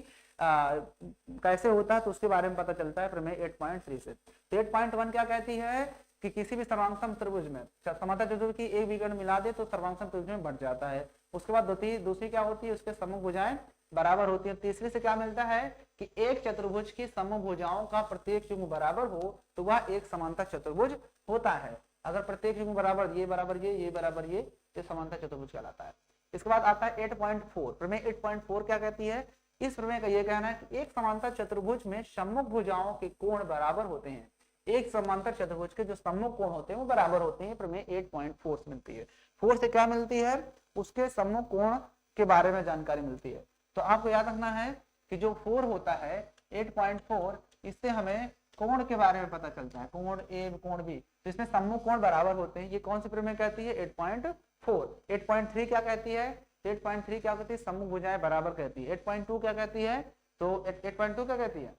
कैसे होता है तो उसके बारे में पता चलता है प्रमेय 8.3 से। तो 8.1 क्या कहती है कि किसी भी सर्वांगसम त्रिभुज में समांतर चतुर्भुज की एक विकर्ण मिला दे तो सर्वांगसम त्रिभुज में बढ़ जाता है। उसके बाद दूसरी क्या होती है, उसके सम्मुख भुजाएं बराबर होती है। तीसरी से क्या मिलता है कि एक चतुर्भुज की सम्मुख भुजाओं का प्रत्येक युग्म बराबर हो तो वह एक समांतर चतुर्भुज होता है। अगर प्रत्येक युग्म बराबर ये बराबर ये बराबर ये, तो समांतर चतुर्भुज कहलाता है। इसके बाद आता है 8.4। प्रमेय 8.4 क्या कहती है, इस प्रमेय का यह कहना है कि एक समांतर चतुर्भुज में सम्मुख भुजाओं के कोण बराबर होते हैं। एक समांतर चतुर्भुज के जो सम्मुख कोण होते हैं वो बराबर होते हैं। प्रमेय 8.4 से मिलती है। 4 से क्या मिलती है, उसके सम्मुख कोण के बारे में जानकारी मिलती है। तो आपको याद रखना है कि जो 4 होता है 8.4, इससे हमें कोण के बारे में पता चलता है, कोण ए कोण बी, तो इसमें सम्मुख कोण बराबर होते हैं। ये कौन सी प्रमेय कहती है? 8.4। 8.3 क्या कहती है? 8.3 क्या कहती है? सम्मुख भुजाएं बराबर कहती है। 8.2 क्या कहती है? तो 8.2 क्या कहती है?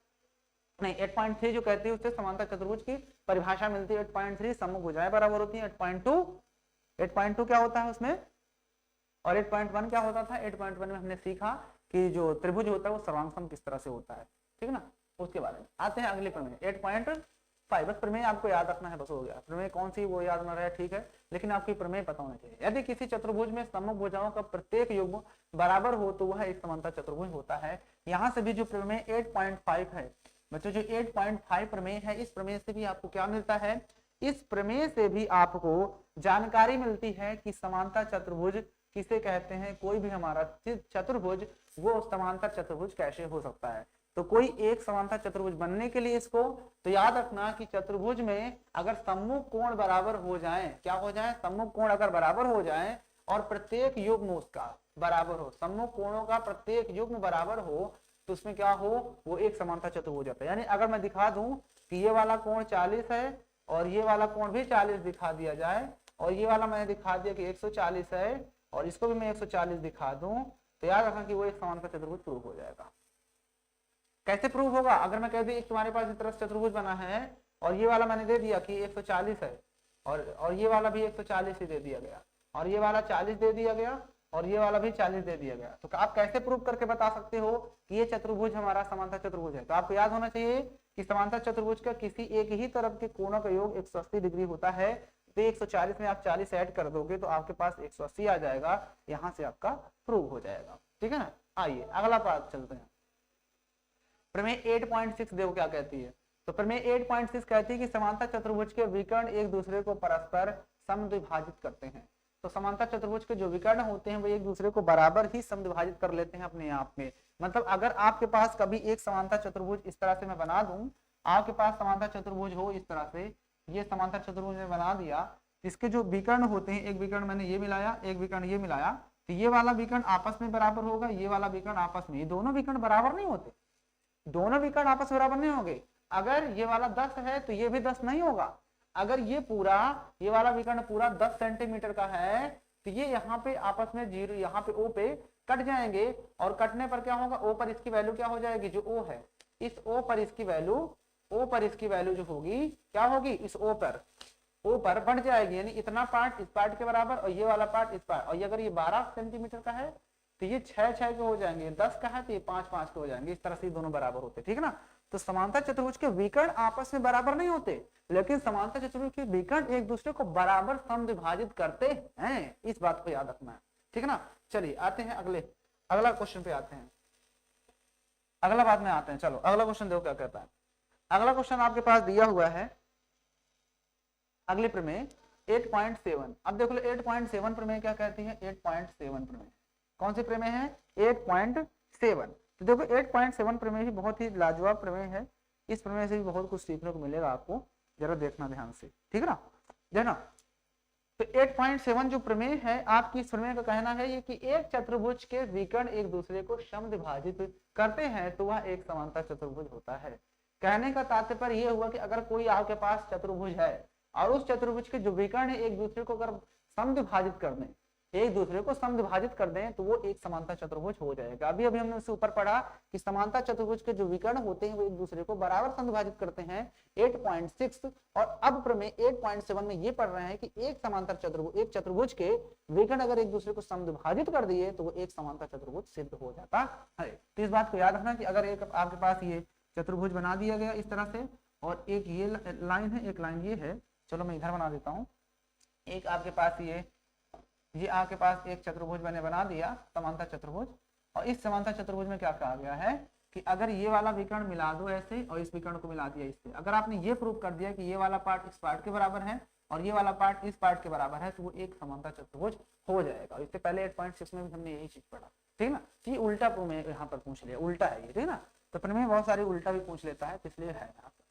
नहीं, 8.3 जो कहती है उससे समांतर चतुर्भुज की परिभाषा मिलती है। 8.3 सम्मुख भुजाएं बराबर होती है। 8.2 क्या होता है उसमें, और 8.1 क्या होता था? 8.1 में हमने सीखा कि जो त्रिभुज होता है वो सर्वांग किस तरह से होता है, ठीक है ना, उसके बारे में। आते हैं अगले प्रमेय 8.5। बस प्रमेय आपको याद रखना है, बस हो गया। प्रमेय कौन सी वो याद ना रहे, ठीक है, लेकिन आपकी प्रमेय पता होना चाहिए। यदि किसी चतुर्भुज में सम्मुख भुजाओं का प्रत्येक युग्म बराबर हो तो वह एक समांतर चतुर्भुज होता है। यहाँ से भी जो प्रमेय 8.5 है बच्चों, जो 8.5 प्रमेय है, इस प्रमेय से भी आपको क्या मिलता है? इस प्रमेय से भी आपको जानकारी मिलती है कि समांतर चतुर्भुज किसे कहते हैं। कोई भी हमारा चतुर्भुज वो समांतर चतुर्भुज कैसे हो सकता है। तो कोई एक समांतर चतुर्भुज बनने के लिए इसको तो याद रखना कि चतुर्भुज में अगर सम्मुख कोण बराबर हो जाए, क्या हो जाए? सम्मुख कोण अगर बराबर हो जाए और प्रत्येक युग्म उसका बराबर हो, सम्मुख कोणों का प्रत्येक युग्म बराबर हो, तो उसमें क्या हो? वो एक समांतर चतुर्भुज हो जाता है। यानी अगर मैं दिखा दूं कि ये वाला कोण 40 है और ये वाला कोण भी 40 दिखा दिया जाए, और ये वाला मैंने दिखा दिया कि 140 है और इसको भी मैं 140 दिखा दूं, तो याद रखना कि वो एक समांतर चतुर्भुज प्रूव हो जाएगा। कैसे प्रूव होगा? अगर मैं कह दी एक तुम्हारे पास इस तरह से चतुर्भुज बना है और ये वाला मैंने दे दिया कि 140 है और ये वाला भी 140 ही दे दिया गया, और ये वाला 40 दे दिया गया और ये वाला भी 40 दे दिया गया, तो आप कैसे प्रूव करके बता सकते हो कि ये चतुर्भुज हमारा समांतर चतुर्भुज है? तो आपको याद होना चाहिए कि समांतर चतुर्भुज का किसी एक ही तरफ के कोणों का योग 180 डिग्री होता है। तो 140 में आप 40 ऐड कर दोगे तो आपके पास 180 आ जाएगा, यहां से आपका प्रूव हो जाएगा, ठीक है ना। आइए अगला पार्ट चलते हैं। प्रमेय 8.6 देखो क्या कहती है। तो प्रमेय 8.6 कहती है कि समांतर चतुर्भुज के विकर्ण एक दूसरे को परस्पर समद्विभाजित करते हैं। तो समांतर चतुर्भुज के जो विकर्ण होते हैं वो एक दूसरे को बराबर ही समद्विभाजित कर लेते हैं अपने आप में। मतलब अगर आपके पास कभी एक समांतर चतुर्भुज इस तरह से मैं बना दूं, आपके पास समांतर चतुर्भुज हो इस तरह से, ये समांतर चतुर्भुज में बना दिया, इसके जो विकर्ण होते हैं, एक विकर्ण मैंने ये मिलाया, एक विकर्ण ये मिलाया, तो ये वाला विकर्ण आपस में बराबर होगा, ये वाला विकर्ण आपस में, ये दोनों विकर्ण बराबर नहीं होते, दोनों विकर्ण आपस में बराबर नहीं होंगे। अगर ये वाला 10 है तो ये भी 10 नहीं होगा। अगर ये पूरा, ये वाला विकर्ण पूरा 10 सेंटीमीटर का है तो ये यहाँ पे आपस में जीरो, यहाँ पे ओ पे कट जाएंगे, और कटने पर क्या होगा? ओ पर इसकी वैल्यू क्या हो जाएगी? जो ओ है, इस ओ पर इसकी वैल्यू, ओ पर इसकी वैल्यू जो होगी क्या होगी? इस ओ पर बढ़ जाएगी, यानी इतना पार्ट इस पार्ट के बराबर और ये वाला पार्ट इस पार्ट। और ये अगर ये 12 सेंटीमीटर का है तो ये 6 के हो जाएंगे, 10 का है तो ये 5 के हो जाएंगे। इस तरह से दोनों बराबर होते, ठीक है ना। तो समांतर चतुर्भुज के विकर्ण आपस में बराबर नहीं होते, लेकिन समांतर चतुर्भुज के विकर्ण एक दूसरे को बराबर समद्विभाजित करते हैं। इस बात को याद रखना है, ठीक है ना। चलिए आते हैं अगला क्वेश्चन पे आते हैं, अगला बात में आते हैं। चलो अगला क्वेश्चन देखो क्या कहता है। अगला क्वेश्चन आपके पास दिया हुआ है, अगले प्रमेय 8.7। अब देखो 8.7 प्रमेय क्या कहती है? 8.7 प्रमेय कौन सी प्रमेय है? 8.7। तो देखो 8.7 प्रमेय भी बहुत ही लाजवाब प्रमेय है। इस प्रमेय से भी बहुत कुछ सीखने को मिलेगा आपको, जरा देखना ध्यान से, ठीक है ना। देखना तो 8.7 जो प्रमेय है, आपकी इस प्रमेय का कहना है ये कि एक चतुर्भुज के विकर्ण एक दूसरे को समद्विभाजित करते हैं तो वह एक समांतर चतुर्भुज होता है। कहने का तात्पर्य यह हुआ कि अगर कोई आपके पास चतुर्भुज है और उस चतुर्भुज के जो विकर्ण है एक दूसरे को अगर समद्विभाजित कर दें, एक दूसरे को समद्विभाजित कर दें तो वो एक समांतर चतुर्भुज हो जाएगा। अभी हमने उससे ऊपर पढ़ा कि समांतर चतुर्भुज के जो विकर्ण होते हैं वो एक दूसरे को बराबर समद्विभाजित करते हैं। 8.6 और अब प्रमेय 8.7 में ये पढ़ रहे हैं कि एक समांतर चतुर्भुज, एक चतुर्भुज के विकर्ण अगर एक दूसरे को समद्विभाजित कर दिए तो वो एक समांतर चतुर्भुज सिद्ध हो जाता है। तो इस बात को याद रखना कि अगर एक आपके पास ये चतुर्भुज बना दिया गया इस तरह से, और एक ये लाइन है, एक लाइन ये है, चलो मैं इधर बना देता हूँ। एक आपके पास ये आपके पास एक चतुर्भुज मैंने बना दिया, समांतर चतुर्भुज, और इस समांतर चतुर्भुज में क्या कहा गया है कि अगर ये वाला विकर्ण मिला दो ऐसे और इस विकर्ण को मिला दिया इससे, अगर आपने ये प्रूव कर दिया कि ये वाला पार्ट इस पार्ट के बराबर है और ये वाला पार्ट इस पार्ट के बराबर है तो वो एक समांतर चतुर्भुज हो जाएगा। इससे पहले 8.6 में भी हमने यही चीज पढ़ा, ठीक है ना। ये उल्टा प्रमेय यहाँ पर पूछ लिया, उल्टा है ये, ठीक है ना। तो प्रमेय बहुत सारे उल्टा भी पूछ लेता है, इसलिए है यहाँ पर।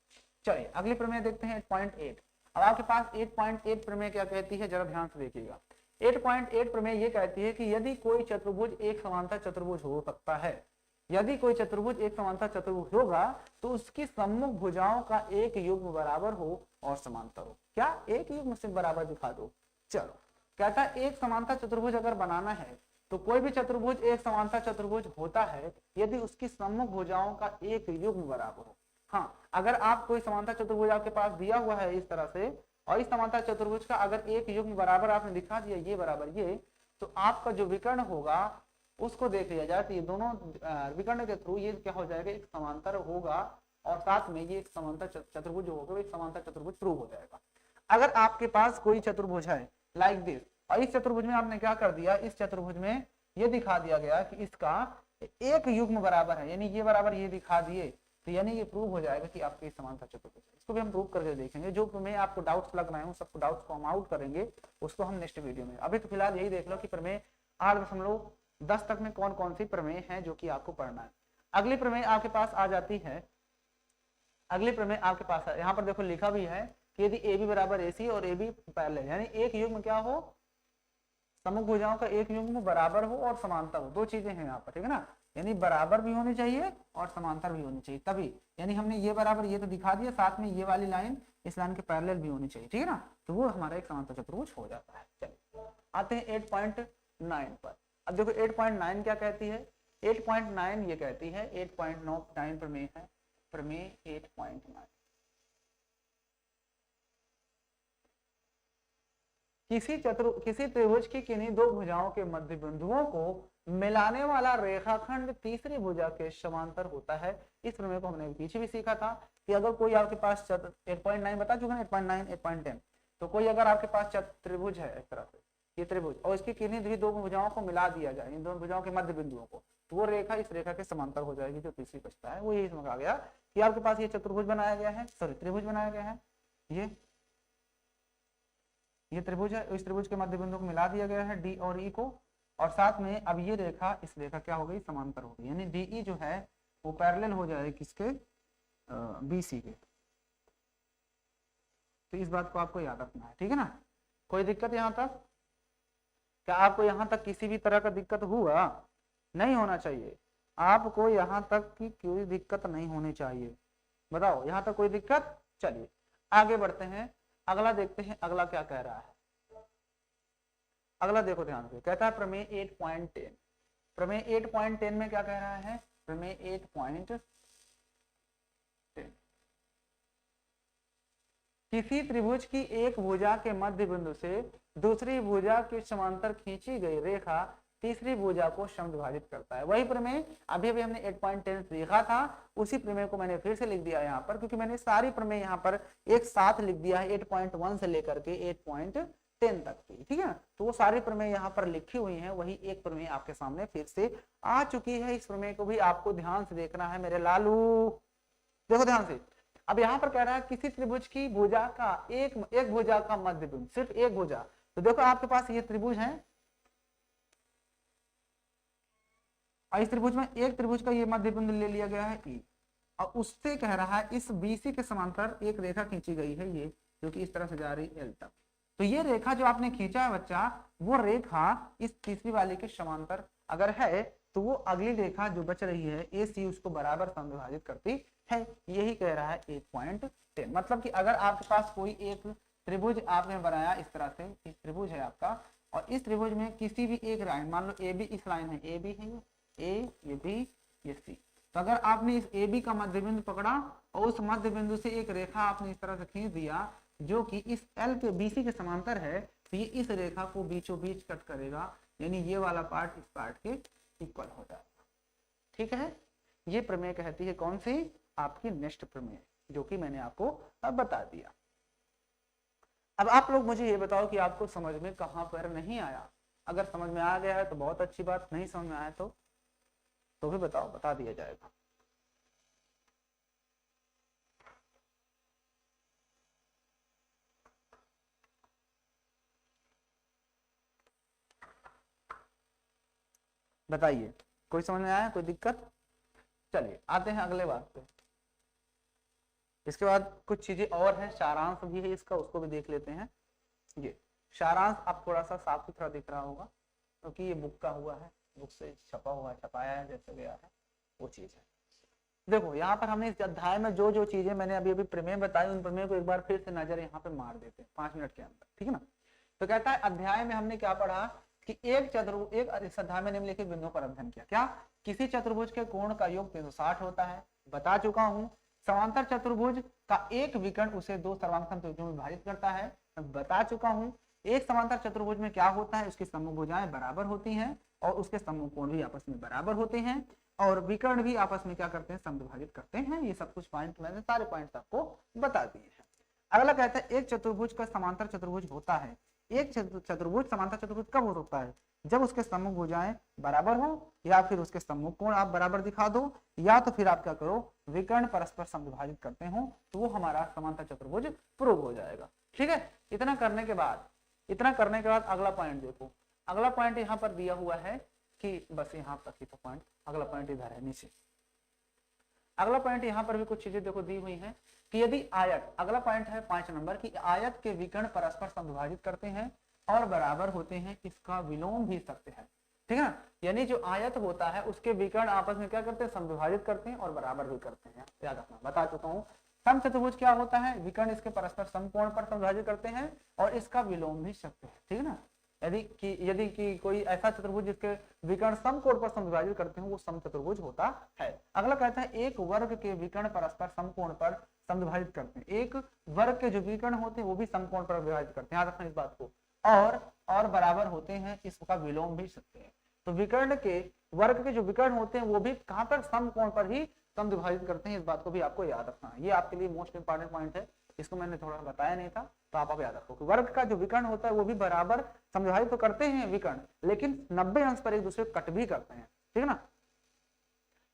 चलिए अगले प्रमेय देखते हैं 8.8। अब आपके पास 8.8 प्रमेय क्या कहती है, जरा ध्यान से देखिएगा। 8.8 प्रमेय ये कहती है कि यदि कोई चतुर्भुज एक समांतर चतुर्भुज हो सकता है, यदि कोई चतुर्भुज एक समांतर चतुर्भुज होगा तो उसकी सम्मुख भुजाओं का एक युग्म बराबर हो और समांतर हो। क्या एक युग्म से बराबर दिखा दो। चलो, कहता है एक समांतर चतुर्भुज अगर बनाना है तो कोई भी चतुर्भुज एक समांतर चतुर्भुज होता है यदि उसकी सम्मुख भुजाओं का एक युग्म बराबर हो। हाँ, अगर आप कोई समांतर चतुर्भुज आपके पास दिया हुआ है इस तरह से, और इस समांतर चतुर्भुज का अगर एक युग्म बराबर आपने दिखा दिया ये बराबर ये, तो आपका जो विकर्ण होगा उसको देख लिया जाए तो ये दोनों विकर्ण के थ्रू ये क्या हो जाएगा, एक समांतर होगा और साथ में ये एक समांतर चतुर्भुज होगा, एक समांतर चतुर्भुज प्रूव हो जाएगा। अगर आपके पास कोई चतुर्भुज है लाइक दिस, और इस चतुर्भुज में आपने क्या कर दिया, इस चतुर्भुज में ये दिखा दिया गया कि इसका एक युग्म बराबर है, यानी ये बराबर ये दिखा दिए, तो यानी ये प्रूव हो जाएगा कि आपके समांतर चतुर्भुज है। इसको भी हम प्रूव करके देखेंगे। जो प्रमेय आपको डाउट्स लग रहे हैं सबको डाउट्स को हम आउट करेंगे, उसको हम नेक्स्ट वीडियो में। अभी तो फिलहाल यही देख लो कि प्रमेय 8.10 तक में कौन कौन सी प्रमेय है जो कि आपको पढ़ना है। अगली प्रमेय आपके पास आ जाती है, अगली प्रमेय आपके पास है, यहाँ पर देखो लिखा भी है कि यदि ए बी बराबर ए सी और ए बी पैरेलल, यानी एक युग्म क्या हो, सम्मुख भुजाओं का एक युग्म बराबर हो और समांतर हो, दो चीजें हैं यहाँ पर, ठीक है ना, यानी बराबर भी होनी चाहिए और समांतर भी होनी चाहिए, तभी, यानी हमने ये बराबर ये तो दिखा दिया, साथ में ये वाली लाइन इस लाइन के पैरेलल भी होनी चाहिए, ठीक है ना, तो वो हमारा एक समांतर चतुर्भुज हो जाता है। चलिए आते हैं 8.9 पर। अब देखो 8.9 क्या कहती है, 8.9 ये कहती है, 8.9 प्रमेय है, प्रमेय 8.9, किसी त्रिभुज की किन्हीं दो भुजाओं के मध्य बिंदुओं को मिलाने वाला रेखाखंड तीसरी भुजा के समांतर होता है। इस प्रमेय को हमने पीछे भी सीखा था कि अगर कोई आपके पास 8.9 बता चुका ना, 8.9 8.10, तो कोई अगर आपके पास त्रिभुज है इस तरह से, ये त्रिभुज, और इसकी किन्हीं भी दो भुजाओं को मिला दिया जाए, इन दोनों भुजाओं के मध्य बिंदुओं को, तो वो रेखा इस रेखा के समांतर हो जाएगी, जो तीसरी बचता है वो यही समझ आ गया कि आपके पास ये चतुर्भुज बनाया गया है, सॉरी त्रिभुज बनाया गया है, ये त्रिभुज है, इस त्रिभुज के मध्य बिंदु को मिला दिया गया है डी और ई को, और साथ में अब ये रेखा इस रेखा क्या हो गई, समांतर हो गई, यानी डी ई जो है वो पैरेलल हो जाएगी किसके, बी सी के। तो इस बात को आपको याद रखना है, ठीक है ना। कोई दिक्कत यहाँ तक, क्या आपको यहाँ तक किसी भी तरह का दिक्कत हुआ, नहीं होना चाहिए, आपको यहाँ तक की कोई दिक्कत नहीं होनी चाहिए, बताओ यहाँ तक कोई दिक्कत। चलिए आगे बढ़ते हैं, अगला देखते हैं, अगला क्या कह रहा है। अगला देखो ध्यान से, कहता है प्रमेय 8.10, प्रमेय 8.10 में क्या कह रहा है, प्रमेय 8.10, किसी त्रिभुज की एक भुजा के मध्य बिंदु से दूसरी भुजा के समांतर खींची गई रेखा तीसरी भुजा को समद्विभाजित करता है। वही प्रमेय अभी अभी हमने 8.10 देखा था, उसी प्रमेय को मैंने फिर से लिख दिया यहाँ पर, क्योंकि मैंने सारी प्रमेय यहाँ पर एक साथ लिख दिया है 8.1 से लेकर के 8.10 तक की, ठीक है। तो वो सारी प्रमेय यहाँ पर लिखी हुई है, वही एक प्रमेय आपके सामने फिर से आ चुकी है। इस प्रमेय को भी आपको ध्यान से देखना है मेरे लालू, देखो ध्यान से। अब यहाँ पर कह रहा है किसी त्रिभुज की भुजा का एक भुजा का मध्य बिंदु, सिर्फ एक भुजा, तो देखो आपके पास ये त्रिभुज है, और इस त्रिभुज में एक त्रिभुज का ये मध्य बिंदु ले लिया गया है ई, और उससे कह रहा है इस बीसी के समांतर एक रेखा खींची गई है, ये जो कि इस तरह से जा रही है एल तक। तो ये रेखा जो आपने खींचा है बच्चा, वो रेखा इस तीसरी वाले के समांतर अगर है तो वो अगली रेखा जो बच रही है ए सी उसको बराबर समद्विभाजित करती है, यही कह रहा है 8.10। मतलब कि अगर आपके पास कोई एक त्रिभुज आपने बनाया इस तरह से, इस त्रिभुज है आपका, और इस त्रिभुज में किसी भी एक लाइन, मान लो ए बी, इस लाइन है ए बी है, ये बी ये सी, तो अगर आपने इस ए बी का मध्य बिंदु पकड़ा और उस मध्य बिंदु से एक रेखा आपने इस तरह से खींच दिया जो कि इस एल के बीसी के समांतर है, तो ये इस रेखा को बीचों बीच कट करेगा, यानी ये वाला पार्ट इस पार्ट के इक्वल हो जाएगा, ठीक है। ये प्रमेय कहती है कौन सी, आपकी नेक्स्ट प्रमेय, जो कि मैंने आपको अब बता दिया। अब आप लोग मुझे ये बताओ कि आपको समझ में कहां पर नहीं आया। अगर समझ में आ गया है तो बहुत अच्छी बात, नहीं समझ में आया तो भी बताओ, बता दिया जाएगा। बताइए, कोई समझ में आया, कोई दिक्कत। चलिए आते हैं अगले बात पे। इसके बाद कुछ चीजें और हैं, सारांश भी है इसका, उसको भी देख लेते हैं। ये सारांश आप थोड़ा सा साफ सुथरा दिख रहा होगा क्योंकि ये बुक का हुआ है, बुक से छपा हुआ है, छपाया है, जैसे गया है वो चीज है। देखो यहाँ पर हमने इस अध्याय में जो जो चीजें मैंने अभी अभी प्रमेय बताई, उन प्रमेय को एक बार फिर से नजर यहाँ पे मार देते हैं 5 मिनट के अंदर, ठीक है ना। तो कहता है अध्याय में हमने क्या पढ़ा कि इस अध्याय में निम्नलिखित बिंदुओं पर अध्ययन किया। क्या? किसी चतुर्भुज के कोण का योग 360 होता है, बता चुका हूँ। समांतर चतुर्भुज का एक विकर्ण उसे 2 सर्वांग त्रिभुजों में विभाजित करता है, बता चुका हूँ। एक समांतर चतुर्भुज में क्या होता है, उसकी समभुजाएं बराबर होती हैं और उसके समकोण भी आपस में बराबर होते हैं और विकर्ण भी आपस में क्या करते हैं, समविभाजित करते हैं। ये सब कुछ पॉइंट मैंने सारे पॉइंट आपको बता दिए हैं। अगला कहता है एक चतुर्भुज का समांतर चतुर्भुज होता है। एक चतुर्भुज समांतर चतुर्भुज कब होता है? जब उसके सम्मुख भुजाएं बराबर हो या फिर उसके सम्मुख कोण आप बराबर दिखा दो, या तो फिर आप क्या करो, विकर्ण परस्पर समविभाजित करते हो, तो वो हमारा समांतर चतुर्भुज प्रूव हो जाएगा। ठीक है, इतना करने के बाद अगला पॉइंट देखो। अगला पॉइंट यहाँ पर दिया हुआ है कि बस यहाँ तक ही तो पॉइंट, अगला पॉइंट इधर है नीचे। अगला पॉइंट यहाँ पर भी कुछ चीजें देखो दी हुई हैं कि यदि आयत, अगला पॉइंट है 5 नंबर की, आयत के विकर्ण परस्पर समविभाजित करते हैं और बराबर होते हैं, इसका विलोम भी सत्य है। ठीक है ना, यानी जो आयत होता है उसके विकर्ण आपस में क्या करते हैं, समविभाजित करते हैं और बराबर भी करते हैं। याद रखना, बता चुका हूँ। समचतुर्भुज क्या होता है, विकर्ण इसके परस्पर समकोण पर समविभाजित करते हैं और इसका विलोम भी सत्य है। ठीक है ना, यदि कि कोई ऐसा चतुर्भुज जिसके विकर्ण समकोण पर समविभाजित करते हैं वो समचतुर्भुज होता है। अगला कहता है एक वर्ग के विकर्ण परस्पर समकोण पर समविभाजित करते हैं। एक वर्ग के जो विकर्ण होते हैं वो भी समकोण पर विभाजित करते हैं, याद रखना इस बात को, और बराबर होते हैं, इसका विलोम भी सत्य है। तो विकर्ण के वर्ग के जो विकर्ण होते हैं वो भी कहां पर, समकोण पर ही समविभाजित करते हैं, इस बात को भी आपको याद रखना है। ये आपके लिए मोस्ट इंपॉर्टेंट पॉइंट है, इसको मैंने थोड़ा बताया नहीं था, तो आप याद रखो कि वर्ग का जो विकर्ण होता है वो भी बराबर समविभाजित तो करते हैं विकर्ण, लेकिन 90 अंश पर एक दूसरे को कट भी करते हैं। ठीक है ना,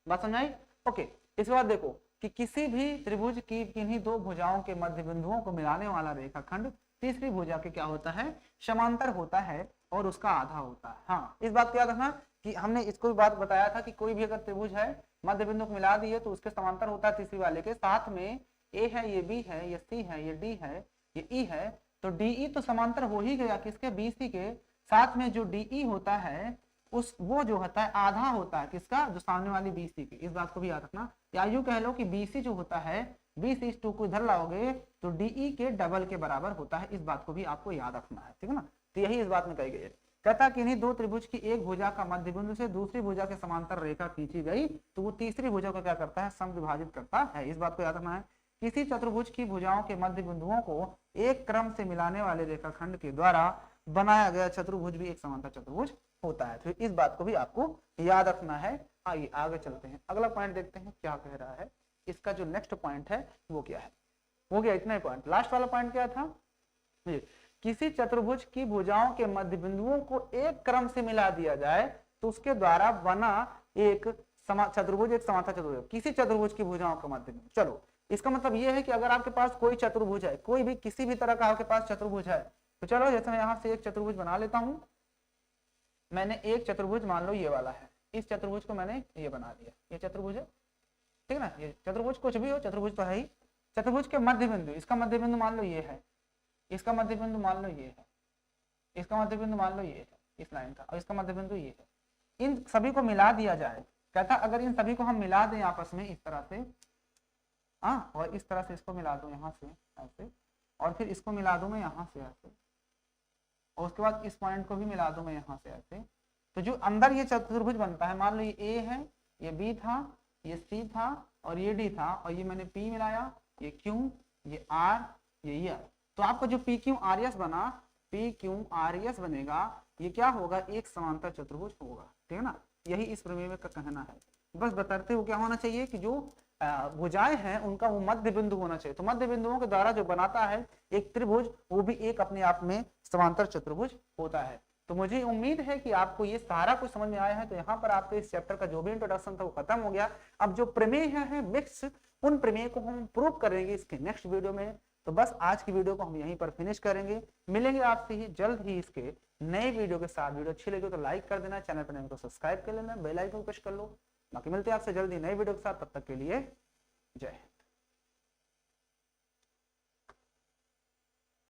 बात समझ आई? ओके, इसके बाद देखो कि किसी भी त्रिभुज की किन्हीं 2 भुजाओं के मध्य बिंदुओं को मिलाने वाला रेखाखंड तीसरी भुजा के क्या होता है, समांतर होता है और उसका आधा होता है। हाँ, इस बात को याद रखना कि हमने इसको भी बात बताया था कि कोई भी अगर त्रिभुज है, मध्य बिंदु को मिला दिए तो उसके समांतर होता है तीसरी वाले के। साथ में ए है, ये बी है, ये सी है, ये डी है, ये ई है, तो डीई तो समांतर हो ही गया किसके, बीसी के। साथ में जो डीई होता है वो जो होता है आधा होता है किसका, जो सामने वाली बीसी की। इस बात को भी याद रखना, या यूं कह लो कि बीसी जो होता है, 20:2 को इधर लाओगे तो डीई के डबल के बराबर होता है। इस बात को भी आपको याद रखना है। ठीक है ना, तो यही इस बात में कही गई है। कहता कि इन्हीं 2 त्रिभुज की एक भुजा का मध्य बिंदु से दूसरी भुजा के समांतर रेखा खींची गई तो वो तीसरी भुजा को क्या करता है, समविभाजित करता है। इस बात को याद रखना है। किसी चतुर्भुज की भुजाओं के मध्य बिंदुओं को एक क्रम से मिलाने वाले रेखाखंड के द्वारा बनाया गया चतुर्भुज भी एक समांतर चतुर्भुज होता है। तो इस बात को भी आपको याद रखना है। आइए आगे चलते हैं, अगला पॉइंट देखते हैं क्या कह रहा है। इसका जो नेक्स्ट पॉइंट है वो क्या है, हो गया इतना ही पॉइंट। लास्ट वाला पॉइंट क्या था, किसी चतुर्भुज की भुजाओं के मध्य बिंदुओं को एक क्रम से मिला दिया जाए तो उसके द्वारा बना एक चतुर्भुज एक समांतर चतुर्भुज। किसी चतुर्भुज की भुजाओं का मध्य बिंदु, चलो इसका मतलब ये है कि अगर आपके पास कोई चतुर्भुज है, कोई भी किसी भी तरह का आपके पास चतुर्भुज है, तो चलो जैसे मैं यहाँ से एक चतुर्भुज बना लेता हूं। मैंने एक चतुर्भुज मान लो ये वाला है, इस चतुर्भुज को मैंने ये बना दिया, ये चतुर्भुज है। ठीक है ना, ये चतुर्भुज कुछ भी हो, चतुर्भुज तो है ही। चतुर्भुज के मध्य बिंदु, इसका मध्य बिंदु मान लो ये है, इसका मध्य बिंदु मान लो ये है, इसका मध्य बिंदु मान लो ये है, इस लाइन का, और इसका मध्य बिंदु ये है। इन सभी को मिला दिया जाए, कहता अगर इन सभी को हम मिला दें आपस में इस तरह से, हाँ, और इस तरह से इसको मिला दो यहाँ से ऐसे, और फिर इसको मिला दूं मैं यहाँ से ऐसे, और उसके बाद इस पॉइंट को भी मिला दूं मैं यहाँ से ऐसे, तो जो अंदर ये चतुर्भुज बनता है, मान लो ये ए है, ये बी था, ये सी था और ये डी था, और ये मैंने पी मिलाया, ये क्यू, ये आर, ये आर। तो आपका जो पी क्यू आर एस बना, पी क्यू आर एस बनेगा, ये क्या होगा, एक समांतर चतुर्भुज होगा। ठीक है ना, यही इस प्रमेय में का कहना है। बस बताते हो क्या होना चाहिए कि जो भुजाएं हैं उनका वो मध्य बिंदु होना चाहिए। तो मध्य बिंदुओं के द्वारा जो बनाता है एक त्रिभुज, वो भी एक अपने आप में समांतर चतुर्भुज होता है। तो मुझे उम्मीद है कि आपको ये सारा कुछ समझ में आया है। तो यहाँ पर आपके इस चैप्टर का जो भी इंट्रोडक्शन था वो खत्म हो गया। अब जो प्रमेय है मिक्स, उन प्रमेय को हम प्रूव करेंगे इसके नेक्स्ट वीडियो में। तो बस आज की वीडियो को हम यहीं पर फिनिश करेंगे। मिलेंगे आपसे ही जल्द ही इसके नए वीडियो के साथ। वीडियो अच्छी लगी तो लाइक कर देना, चैनल पर नए तो सब्सक्राइब कर लेना, बेल आइकन प्रेस कर लो। बाकी मिलते हैं आपसे जल्दी नए वीडियो के साथ, तब तक के लिए जय हिंद।